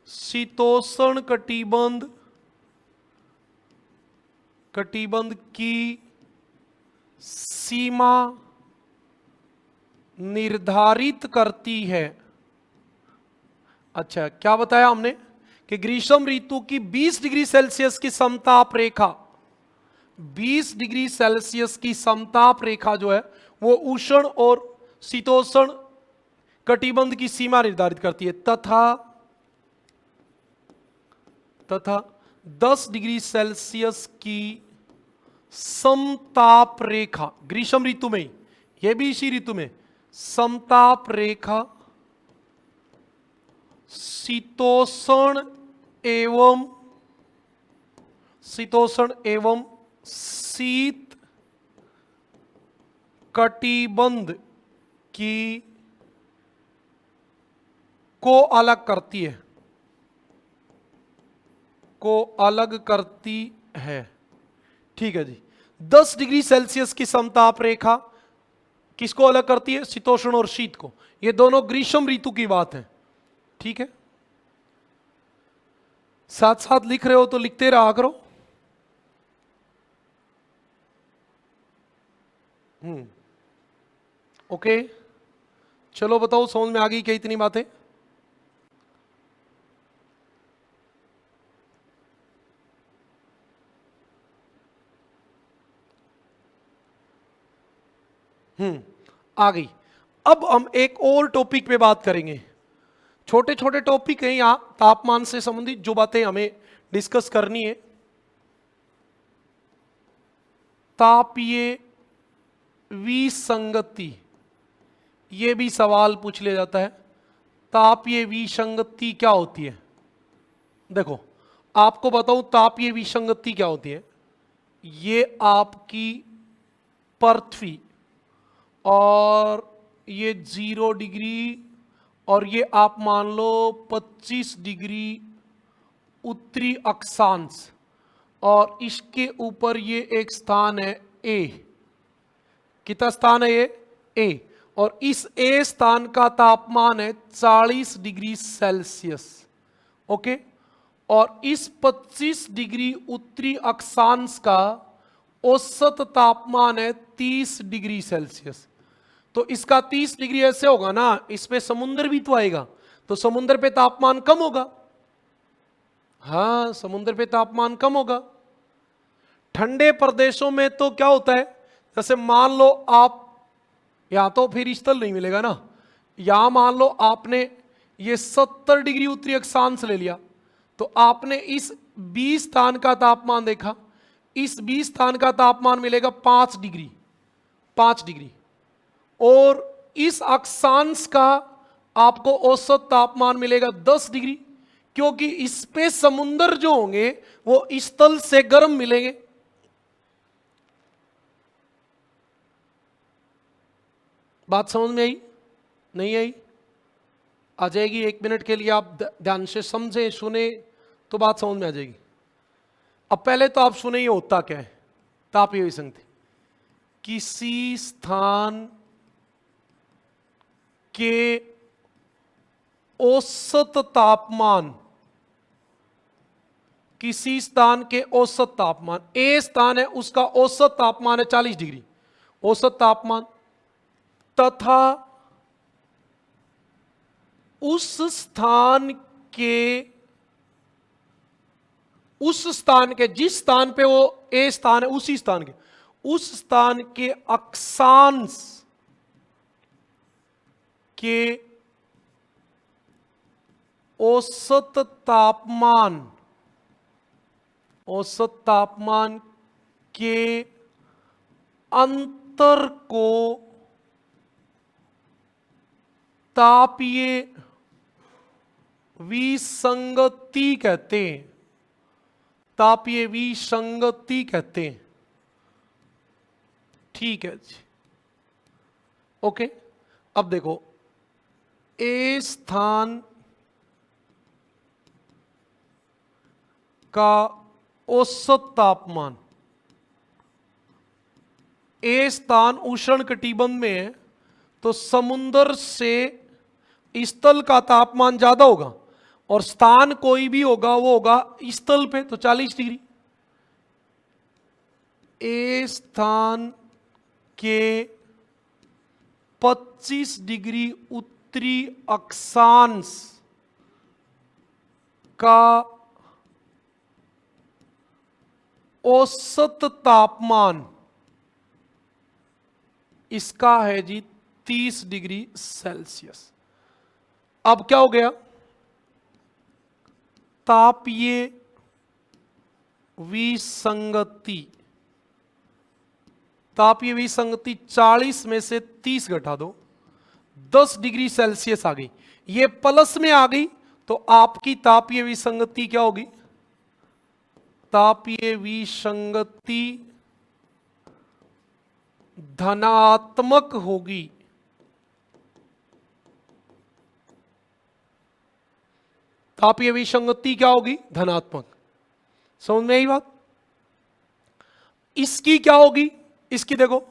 शीतोष्ण कटिबंध की सीमा निर्धारित करती है। अच्छा, क्या बताया हमने कि ग्रीष्म ऋतु की 20 डिग्री सेल्सियस की समताप रेखा, 20 डिग्री सेल्सियस की समताप रेखा जो है वो उष्ण और शीतोष्ण कटिबंध की सीमा निर्धारित करती है, तथा 10 डिग्री सेल्सियस की समताप रेखा ग्रीष्म ऋतु में ही, यह भी इसी ऋतु में, समताप रेखा शीतोष्ण एवं शीत कटिबंध की को अलग करती है। ठीक है जी, 10 डिग्री सेल्सियस की समताप रेखा किसको अलग करती है? शीतोष्ण और शीत को। ये दोनों ग्रीष्म ऋतु की बात है। ठीक है, साथ साथ लिख रहे हो तो लिखते रहा करो। ओके, चलो बताओ समझ में आ गई क्या इतनी बातें? आ गई। अब हम एक और टॉपिक पे बात करेंगे। छोटे छोटे टॉपिक हैं यहां तापमान से संबंधित, जो बातें हमें डिस्कस करनी है। तापीय विसंगति, ये भी सवाल पूछ लिया जाता है। तापीय विसंगति क्या होती है? देखो आपको बताऊं तापीय विसंगति क्या होती है। ये आपकी पृथ्वी और ये 0 डिग्री और ये आप मान लो 25 डिग्री उत्तरी अक्षांश, और इसके ऊपर ये एक स्थान है ए। कितना स्थान है ये? ए। और इस ए स्थान का तापमान है 40 डिग्री सेल्सियस। ओके, और इस 25 डिग्री उत्तरी अक्षांश का औसत तापमान है 30 डिग्री सेल्सियस। तो इसका 30 डिग्री ऐसे होगा ना, इसमें समुद्र भी तो आएगा, तो समुद्र पे तापमान कम होगा। हाँ, समुद्र पे तापमान कम होगा। ठंडे प्रदेशों में तो क्या होता है, जैसे मान लो आप, यहां तो फिर स्थल नहीं मिलेगा ना, यहां मान लो आपने ये 70 डिग्री उत्तरी अक्षांश ले लिया, तो आपने इस 20 स्थान का तापमान देखा, इस 20 स्थान का तापमान मिलेगा 5 डिग्री, 5 डिग्री, और इस अक्षांश का आपको औसत तापमान मिलेगा 10 डिग्री, क्योंकि इस पे समुद्र जो होंगे वो स्थल से गर्म मिलेंगे। बात समझ में आई? नहीं आई? आ जाएगी। 1 मिनट के लिए आप ध्यान से समझे सुने तो बात समझ में आ जाएगी। अब पहले तो आप सुने ये होता क्या है। तापीय विसंगति, किसी स्थान के औसत तापमान किसी स्थान के औसत तापमान, ए स्थान है उसका औसत तापमान है 40 डिग्री औसत तापमान, तथा उस स्थान के जिस स्थान पे वो ए स्थान है उस स्थान के अक्षांश के औसत तापमान के अंतर को तापीय विसंगति कहते हैं। तापीय विसंगति कहते हैं। ठीक है जी, ओके। अब देखो, ए स्थान का औसत तापमान, ए स्थान उष्णकटिबंध में है तो समुद्र से स्थल का तापमान ज्यादा होगा, और स्थान कोई भी होगा वो होगा स्थल पे, तो 40 डिग्री। ए स्थान के 25 डिग्री उत्तरी अक्षांश का औसत तापमान इसका है जी 30 डिग्री सेल्सियस। अब क्या हो गया, तापीय विसंगति, 40 में से 30 घटा दो, 10 डिग्री सेल्सियस आ गई। ये प्लस में आ गई तो आपकी तापीय विसंगति क्या होगी, तापीय विसंगति धनात्मक होगी। तापीय विसंगति क्या होगी, धनात्मक। समझ में आई बात। इसकी क्या होगी, इसकी देखो,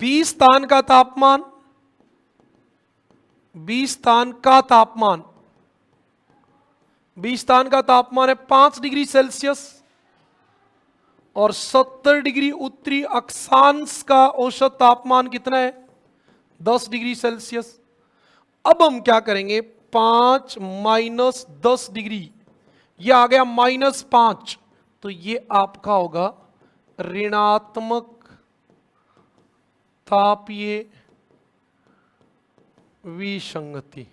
20 स्थान का तापमान, 20 स्थान का तापमान, 20 स्थान का तापमान है 5 डिग्री सेल्सियस, और 70 डिग्री उत्तरी अक्षांश का औसत तापमान कितना है, 10 डिग्री सेल्सियस। अब हम क्या करेंगे, 5 माइनस 10 डिग्री, ये आ गया -5, तो ये आपका होगा ऋणात्मक तापीय विसंगति।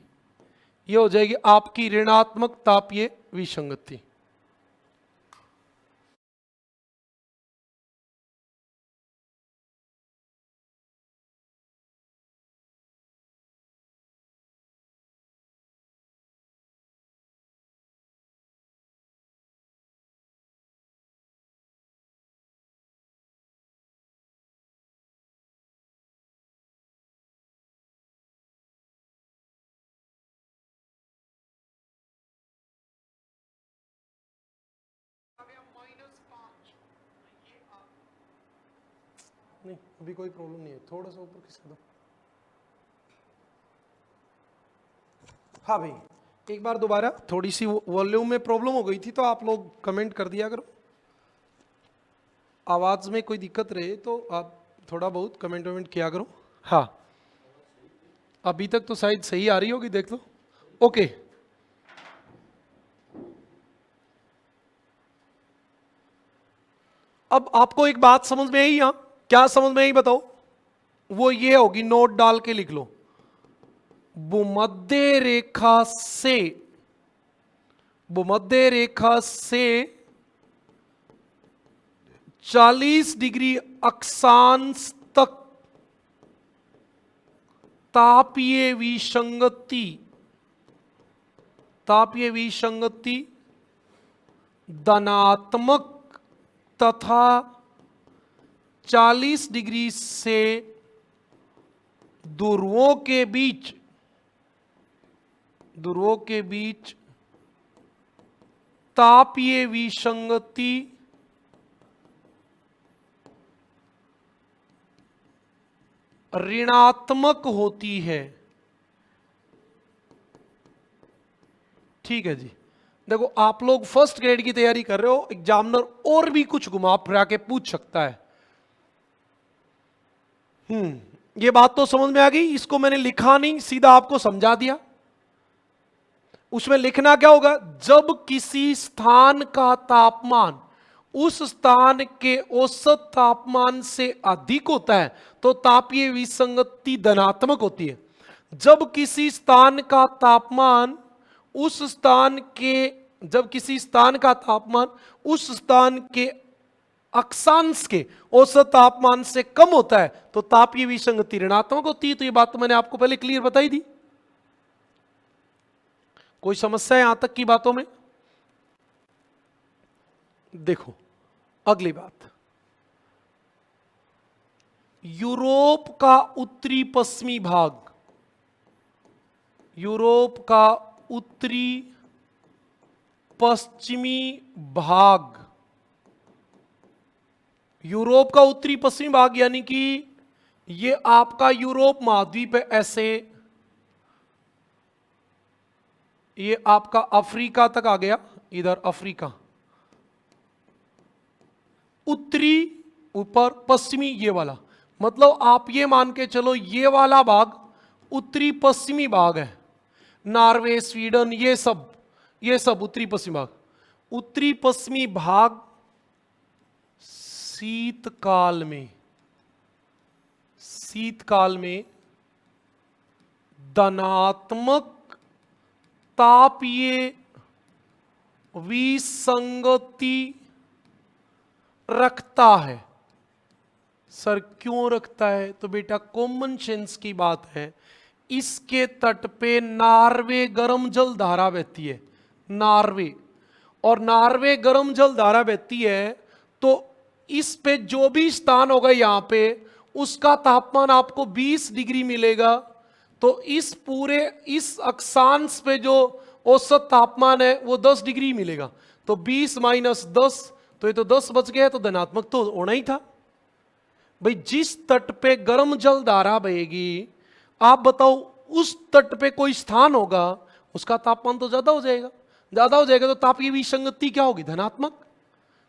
ये हो जाएगी आपकी ऋणात्मक तापीय विसंगति। नहीं, अभी कोई प्रॉब्लम नहीं है, थोड़ा सा ऊपर खिसका दो। हाँ भाई, एक बार दोबारा, थोड़ी सी वॉल्यूम में प्रॉब्लम हो गई थी तो आप लोग कमेंट कर दिया करो। आवाज में कोई दिक्कत रहे तो आप थोड़ा बहुत कमेंट वमेंट किया करो। हाँ, अभी तक तो शायद सही आ रही होगी, देख लो। ओके, अब आपको एक बात समझ में आई, यहां क्या समझ में आई बताओ। वो ये होगी, नोट डाल के लिख लो, भूमध्य रेखा से 40 डिग्री अक्षांश तक तापीय विसंगति धनात्मक तथा 40 डिग्री से ध्रुवों के बीच तापीय विसंगति ऋणात्मक होती है। ठीक है जी, देखो आप लोग फर्स्ट ग्रेड की तैयारी कर रहे हो, एग्जामिनर और भी कुछ घुमा फिरा के पूछ सकता है। ये बात तो समझ में आ गई। इसको मैंने लिखा नहीं, सीधा आपको समझा दिया। उसमें लिखना क्या होगा, जब किसी स्थान का तापमान उस स्थान के औसत तापमान से अधिक होता है तो तापीय विसंगति धनात्मक होती है। जब किसी स्थान का तापमान उस स्थान के जब किसी स्थान का तापमान उस स्थान के अक्षांश के औसत तापमान से कम होता है तो तापीय विसंगति ऋणात्मक होती है। तो ये बात तो मैंने आपको पहले क्लियर बताई थी। कोई समस्या है यहां तक की बातों में? देखो अगली बात, यूरोप का उत्तरी पश्चिमी भाग, यूरोप का उत्तरी पश्चिमी भाग, यूरोप का उत्तरी पश्चिमी भाग यानी कि ये आपका यूरोप महाद्वीप है, ऐसे ये आपका अफ्रीका तक आ गया, इधर अफ्रीका, उत्तरी ऊपर पश्चिमी ये वाला, मतलब आप ये मान के चलो ये वाला भाग उत्तरी पश्चिमी भाग है। नॉर्वे, स्वीडन, ये सब उत्तरी पश्चिमी भाग। उत्तरी पश्चिमी भाग शीतकाल में धनात्मक तापीय विसंगति रखता है। सर क्यों रखता है? तो बेटा कॉमन सेंस की बात है। इसके तट पे नॉर्वे गर्म जल धारा बहती है, नॉर्वे, और नॉर्वे गर्म जल धारा बहती है तो इस पे जो भी स्थान होगा यहां पे उसका तापमान आपको 20 डिग्री मिलेगा। तो इस अक्षांश पे जो औसत तापमान है वो 10 डिग्री मिलेगा। तो 20 माइनस 10, तो ये तो 10 बच गया, तो धनात्मक तो होना ही था। भाई जिस तट पे गर्म जल धारा बहेगी, आप बताओ उस तट पे कोई स्थान होगा उसका तापमान तो ज्यादा हो जाएगा, तो तापीय विसंगति क्या होगी? धनात्मक।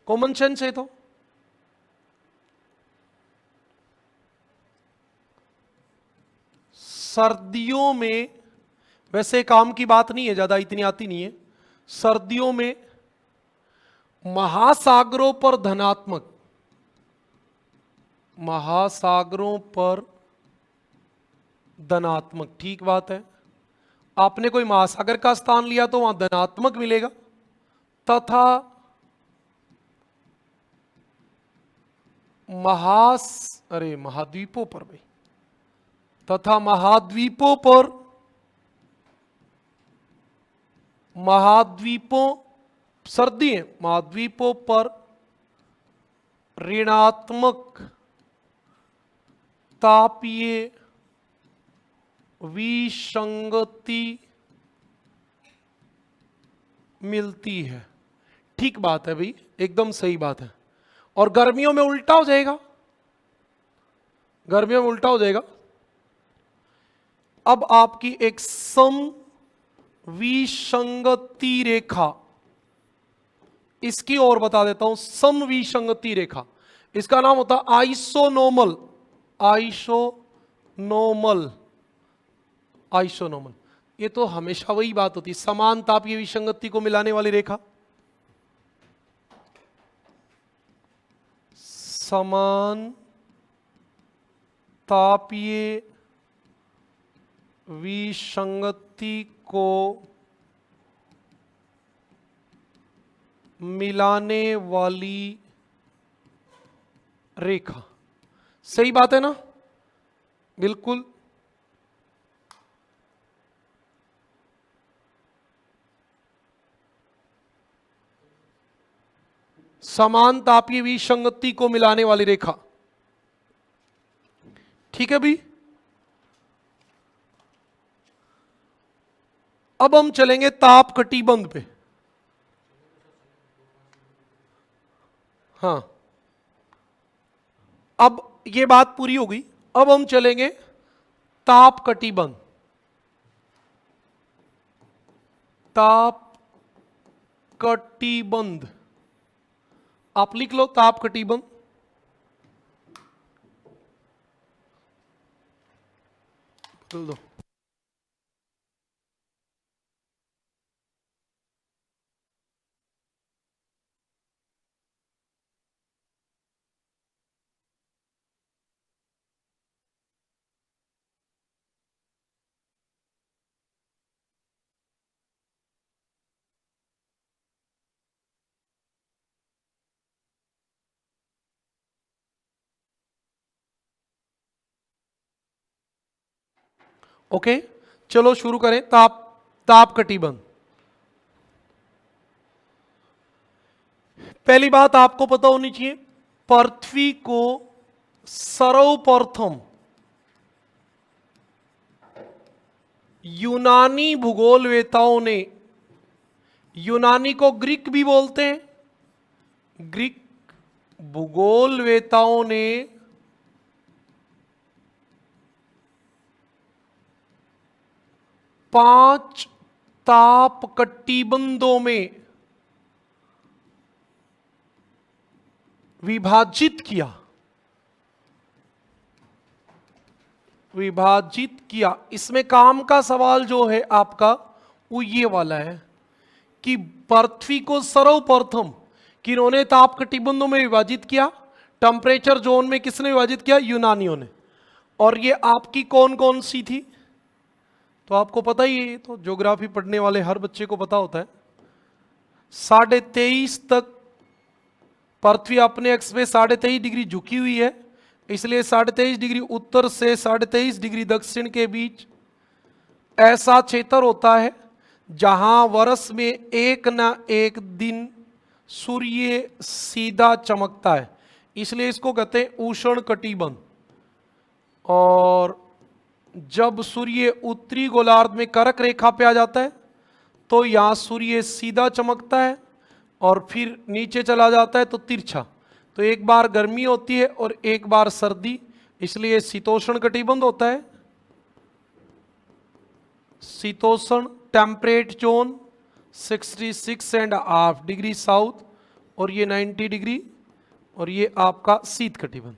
कॉमन सेंस है। तो सर्दियों में, वैसे काम की बात नहीं है, ज्यादा इतनी आती नहीं है, सर्दियों में महासागरों पर धनात्मक, महासागरों पर धनात्मक, ठीक बात है। आपने कोई महासागर का स्थान लिया तो वहां धनात्मक मिलेगा, तथा महाद्वीपों पर भाई, तथा सर्दी है, महाद्वीपों पर ऋणात्मक तापीय विसंगति मिलती है। ठीक बात है भाई, एकदम सही बात है। और गर्मियों में उल्टा हो जाएगा, गर्मियों में उल्टा हो जाएगा। अब आपकी एक समविसंगति रेखा, इसकी और बता देता हूं, समविसंगति रेखा, इसका नाम होता है आइसोनोमल, आइसोनोमल। ये तो हमेशा वही बात होती है, समान तापीय विसंगति को मिलाने वाली रेखा, समान तापीय विसंगति को मिलाने वाली रेखा। सही बात है ना? बिल्कुल। समान तापीय विसंगति को मिलाने वाली रेखा, ठीक है भी। अब हम चलेंगे ताप कटिबंध पे। हाँ, अब ये बात पूरी हो गई। अब हम चलेंगे ताप कटिबंध। ताप कटिबंध, आप लिख लो ताप कटिबंध। बदल दो। ओके, चलो शुरू करें। ताप ताप कटिबंध। पहली बात आपको पता होनी चाहिए, पृथ्वी को सर्वप्रथम यूनानी भूगोलवेताओं ने, यूनानी को ग्रीक भी बोलते हैं, ग्रीक भूगोलवेताओं ने पांच ताप कटिबंधों में विभाजित किया, विभाजित किया। इसमें काम का सवाल जो है आपका वो ये वाला है कि पृथ्वी को सर्वप्रथम किन्होंने ताप कटिबंधों में विभाजित किया, टेम्परेचर जोन में किसने विभाजित किया? यूनानियों ने। और ये आपकी कौन कौन सी थी? तो आपको पता ही है, तो ज्योग्राफी पढ़ने वाले हर बच्चे को पता होता है। 23.5 तक पृथ्वी अपने एक्स पे 23.5 डिग्री झुकी हुई है, इसलिए 23.5 डिग्री उत्तर से 23.5 डिग्री दक्षिण के बीच ऐसा क्षेत्र होता है जहां वर्ष में एक ना एक दिन सूर्य सीधा चमकता है, इसलिए इसको कहते हैं उष्ण कटिबंध। और जब सूर्य उत्तरी गोलार्ध में कर्क रेखा पे आ जाता है तो यहां सूर्य सीधा चमकता है और फिर नीचे चला जाता है तो तिरछा। तो एक बार गर्मी होती है और एक बार सर्दी, इसलिए शीतोष्ण कटिबंध होता है। शीतोष्ण टेम्परेट जोन 66.5 डिग्री साउथ और ये 90 डिग्री, और ये आपका शीत कटिबंध।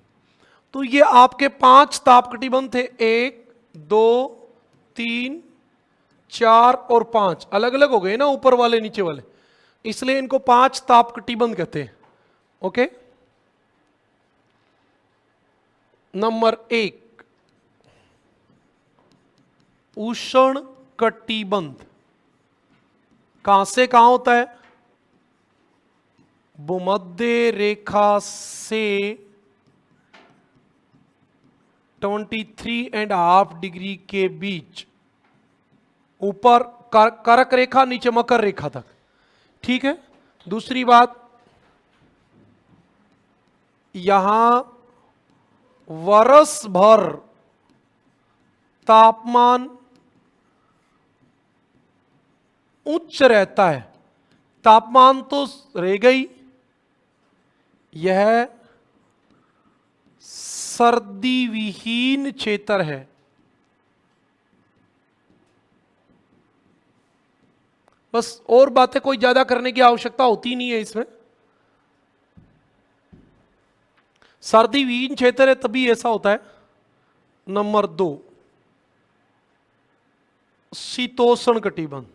तो ये आपके 5 ताप कटिबंध थे, 1 2 3 4 और 5। अलग अलग हो गए ना ऊपर वाले नीचे वाले, इसलिए इनको 5 ताप कटिबंध कहते हैं। ओके, नंबर 1 उष्ण कटिबंध कहां से कहां होता है? भूमध्य रेखा से 23.5 डिग्री के बीच, ऊपर कर्क रेखा, नीचे मकर रेखा तक। ठीक है। दूसरी बात, यहां वर्ष भर तापमान उच्च रहता है। तापमान तो रहेगा ही, यह सर्दी विहीन क्षेत्र है। बस और बातें कोई ज्यादा करने की आवश्यकता होती नहीं है इसमें। सर्दी विहीन क्षेत्र है तभी ऐसा होता है। नंबर 2 शीतोष्ण कटिबंध।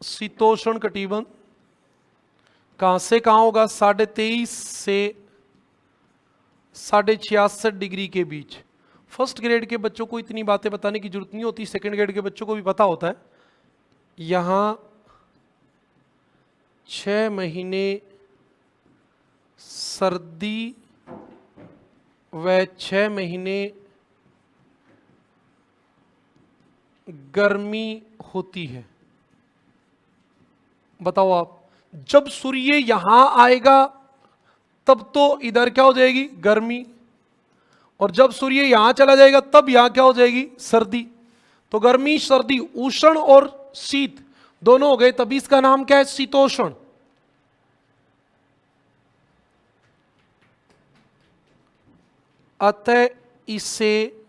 शीतोष्ण कटिबंध कहां से कहां होगा? 23.5 से 66.5 डिग्री के बीच। फर्स्ट ग्रेड के बच्चों को इतनी बातें बताने की जरूरत नहीं होती, सेकंड ग्रेड के बच्चों को भी पता होता है। यहां 6 महीने सर्दी व 6 महीने गर्मी होती है। बताओ आप, जब सूर्य यहां आएगा तब तो इधर क्या हो जाएगी? गर्मी। और जब सूर्य यहां चला जाएगा तब यहां क्या हो जाएगी? सर्दी। तो गर्मी सर्दी, उष्ण और शीत दोनों हो गए, तभी इसका नाम क्या है? शीतोष्ण। अतः इसे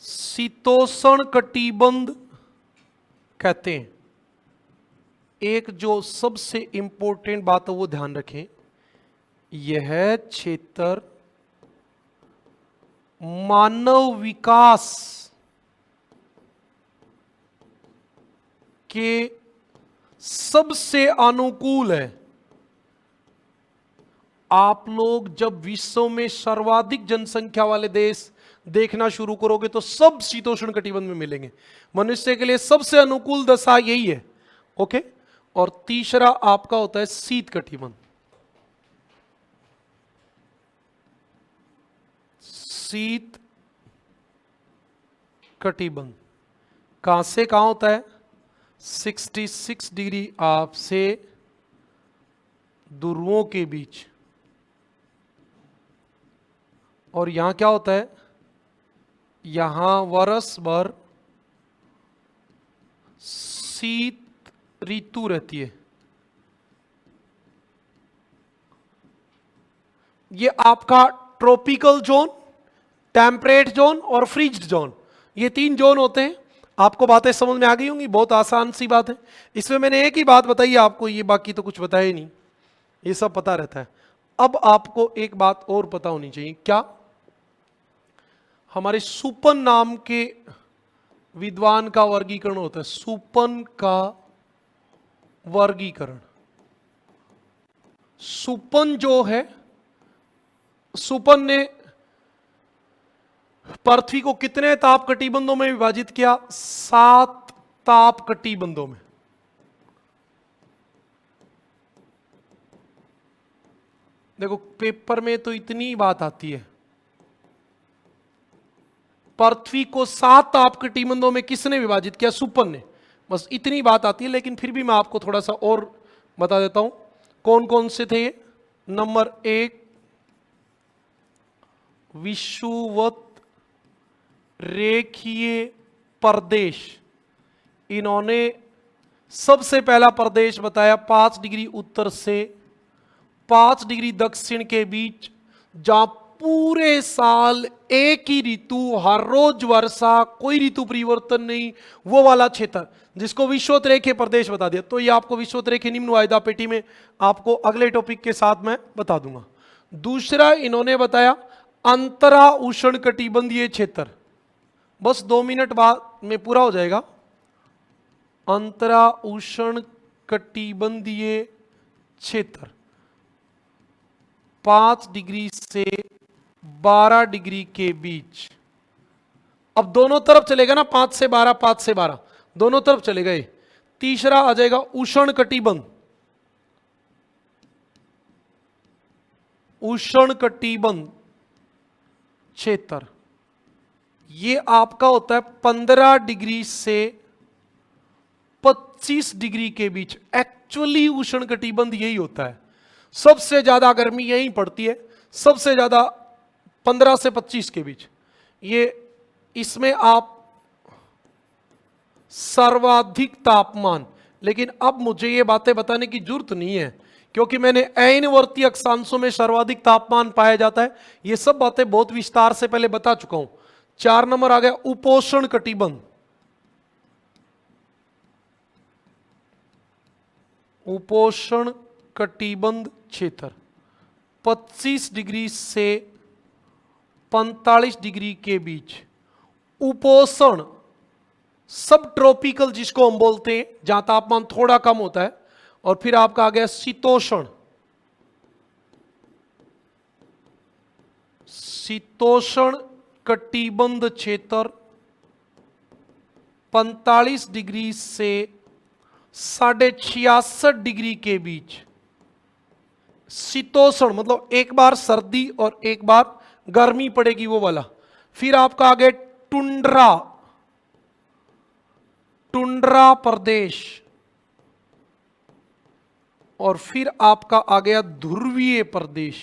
शीतोष्ण कटिबंध कहते हैं। एक जो सबसे इंपॉर्टेंट बात है वो ध्यान रखें, यह क्षेत्र मानव विकास के सबसे अनुकूल है। आप लोग जब विश्व में सर्वाधिक जनसंख्या वाले देश देखना शुरू करोगे तो सब शीतोष्ण कटिबंध में मिलेंगे। मनुष्य के लिए सबसे अनुकूल दशा यही है। ओके, और तीसरा आपका होता है शीत कटिबंध। शीत कटिबंध कहां से कहां होता है? 66 डिग्री आपसे ध्रुवों के बीच। और यहां क्या होता है? यहां वर्ष भर शीत ऋतु रहती है। ये आपका ट्रॉपिकल जोन, टेम्परेट जोन और फ्रीज्ड जोन, ये 3 जोन होते हैं। आपको बातें समझ में आ गई होंगी, बहुत आसान सी बात है। इसमें मैंने एक ही बात बताई आपको, ये बाकी तो कुछ बताया ही नहीं, ये सब पता रहता है। अब आपको एक बात और पता होनी चाहिए। क्या? हमारे सुपन नाम के विद्वान का वर्गीकरण होता है। सुपन का वर्गीकरण। सुपन जो है, सुपन ने पृथ्वी को कितने ताप कटिबंधों में विभाजित किया? 7 ताप कटिबंधों में। देखो पेपर में तो इतनी बात आती है, पृथ्वी को 7 ताप कटिबंधों में किसने विभाजित किया? सुपन ने। बस इतनी बात आती है, लेकिन फिर भी मैं आपको थोड़ा सा और बता देता हूं कौन कौन से थे ये। नंबर 1, विषुवत रेखीय प्रदेश। इन्होंने सबसे पहला प्रदेश बताया 5 डिग्री उत्तर से 5 डिग्री दक्षिण के बीच, जहां पूरे साल एक ही ऋतु, हर रोज वर्षा, कोई ऋतु परिवर्तन नहीं, वो वाला क्षेत्र जिसको विषुवत रेखीय प्रदेश बता दिया। तो ये आपको विषुवत रेखीय निम्न वायदा पेटी में आपको अगले टॉपिक के साथ मैं बता दूंगा। दूसरा इन्होंने बताया अंतरा उष्ण कटिबंधीय क्षेत्र। बस 2 मिनट बाद में पूरा हो जाएगा। अंतरा उष्ण कटिबंधीय क्षेत्र 5 डिग्री से 12 डिग्री के बीच। अब दोनों तरफ चलेगा ना, 5 से 12, 5 से 12 दोनों तरफ चले गए। तीसरा आ जाएगा उष्ण कटिबंध। उष्ण कटिबंध क्षेत्र ये आपका होता है 15 डिग्री से 25 डिग्री के बीच। एक्चुअली उष्ण कटिबंध यही होता है, सबसे ज्यादा गर्मी यहीं पड़ती है, सबसे ज्यादा 15 से 25 के बीच। ये इसमें आप सर्वाधिक तापमान, लेकिन अब मुझे ये बातें बताने की जरूरत नहीं है क्योंकि मैंने अयनवर्ती अक्षांशों में सर्वाधिक तापमान पाया जाता है। ये सब बातें बहुत विस्तार से पहले बता चुका हूं। 4 नंबर आ गया उपोष्ण कटिबंध। उपोष्ण कटिबंध क्षेत्र 25 डिग्री से 45 डिग्री के बीच। उपोष्ण सब ट्रॉपिकल जिसको हम बोलते हैं, जहां तापमान थोड़ा कम होता है। और फिर आपका आ गया शीतोष्ण। शीतोष्ण कटिबंध क्षेत्र 45 डिग्री से 66.5 डिग्री के बीच। शीतोष्ण मतलब एक बार सर्दी और एक बार गर्मी पड़ेगी, वो वाला। फिर आपका आ गया टुंड्रा, टुंड्रा प्रदेश। और फिर आपका आ गया ध्रुवीय प्रदेश।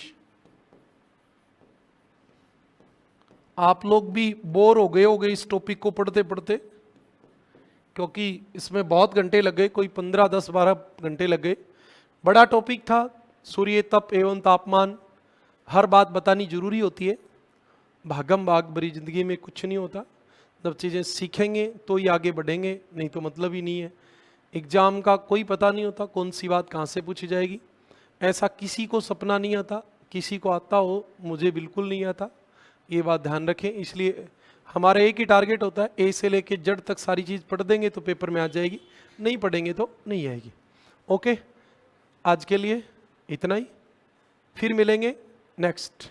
आप लोग भी बोर हो गए होंगे इस टॉपिक को पढ़ते पढ़ते, क्योंकि इसमें बहुत घंटे लग गए, कोई 15, 10, 12 घंटे लग गए। बड़ा टॉपिक था। सूर्य तप एवं तापमान, हर बात बतानी जरूरी होती है। भागम भाग भरी जिंदगी में कुछ नहीं होता, जब चीज़ें सीखेंगे तो ही आगे बढ़ेंगे, नहीं तो मतलब ही नहीं है। एग्ज़ाम का कोई पता नहीं होता कौन सी बात कहाँ से पूछी जाएगी। ऐसा किसी को सपना नहीं आता, किसी को आता हो, मुझे बिल्कुल नहीं आता, ये बात ध्यान रखें। इसलिए हमारा एक ही टारगेट होता है, ए से लेके जेड तक सारी चीज़ पढ़ देंगे तो पेपर में आ जाएगी, नहीं पढ़ेंगे तो नहीं आएगी। ओके, आज के लिए इतना ही, फिर मिलेंगे नेक्स्ट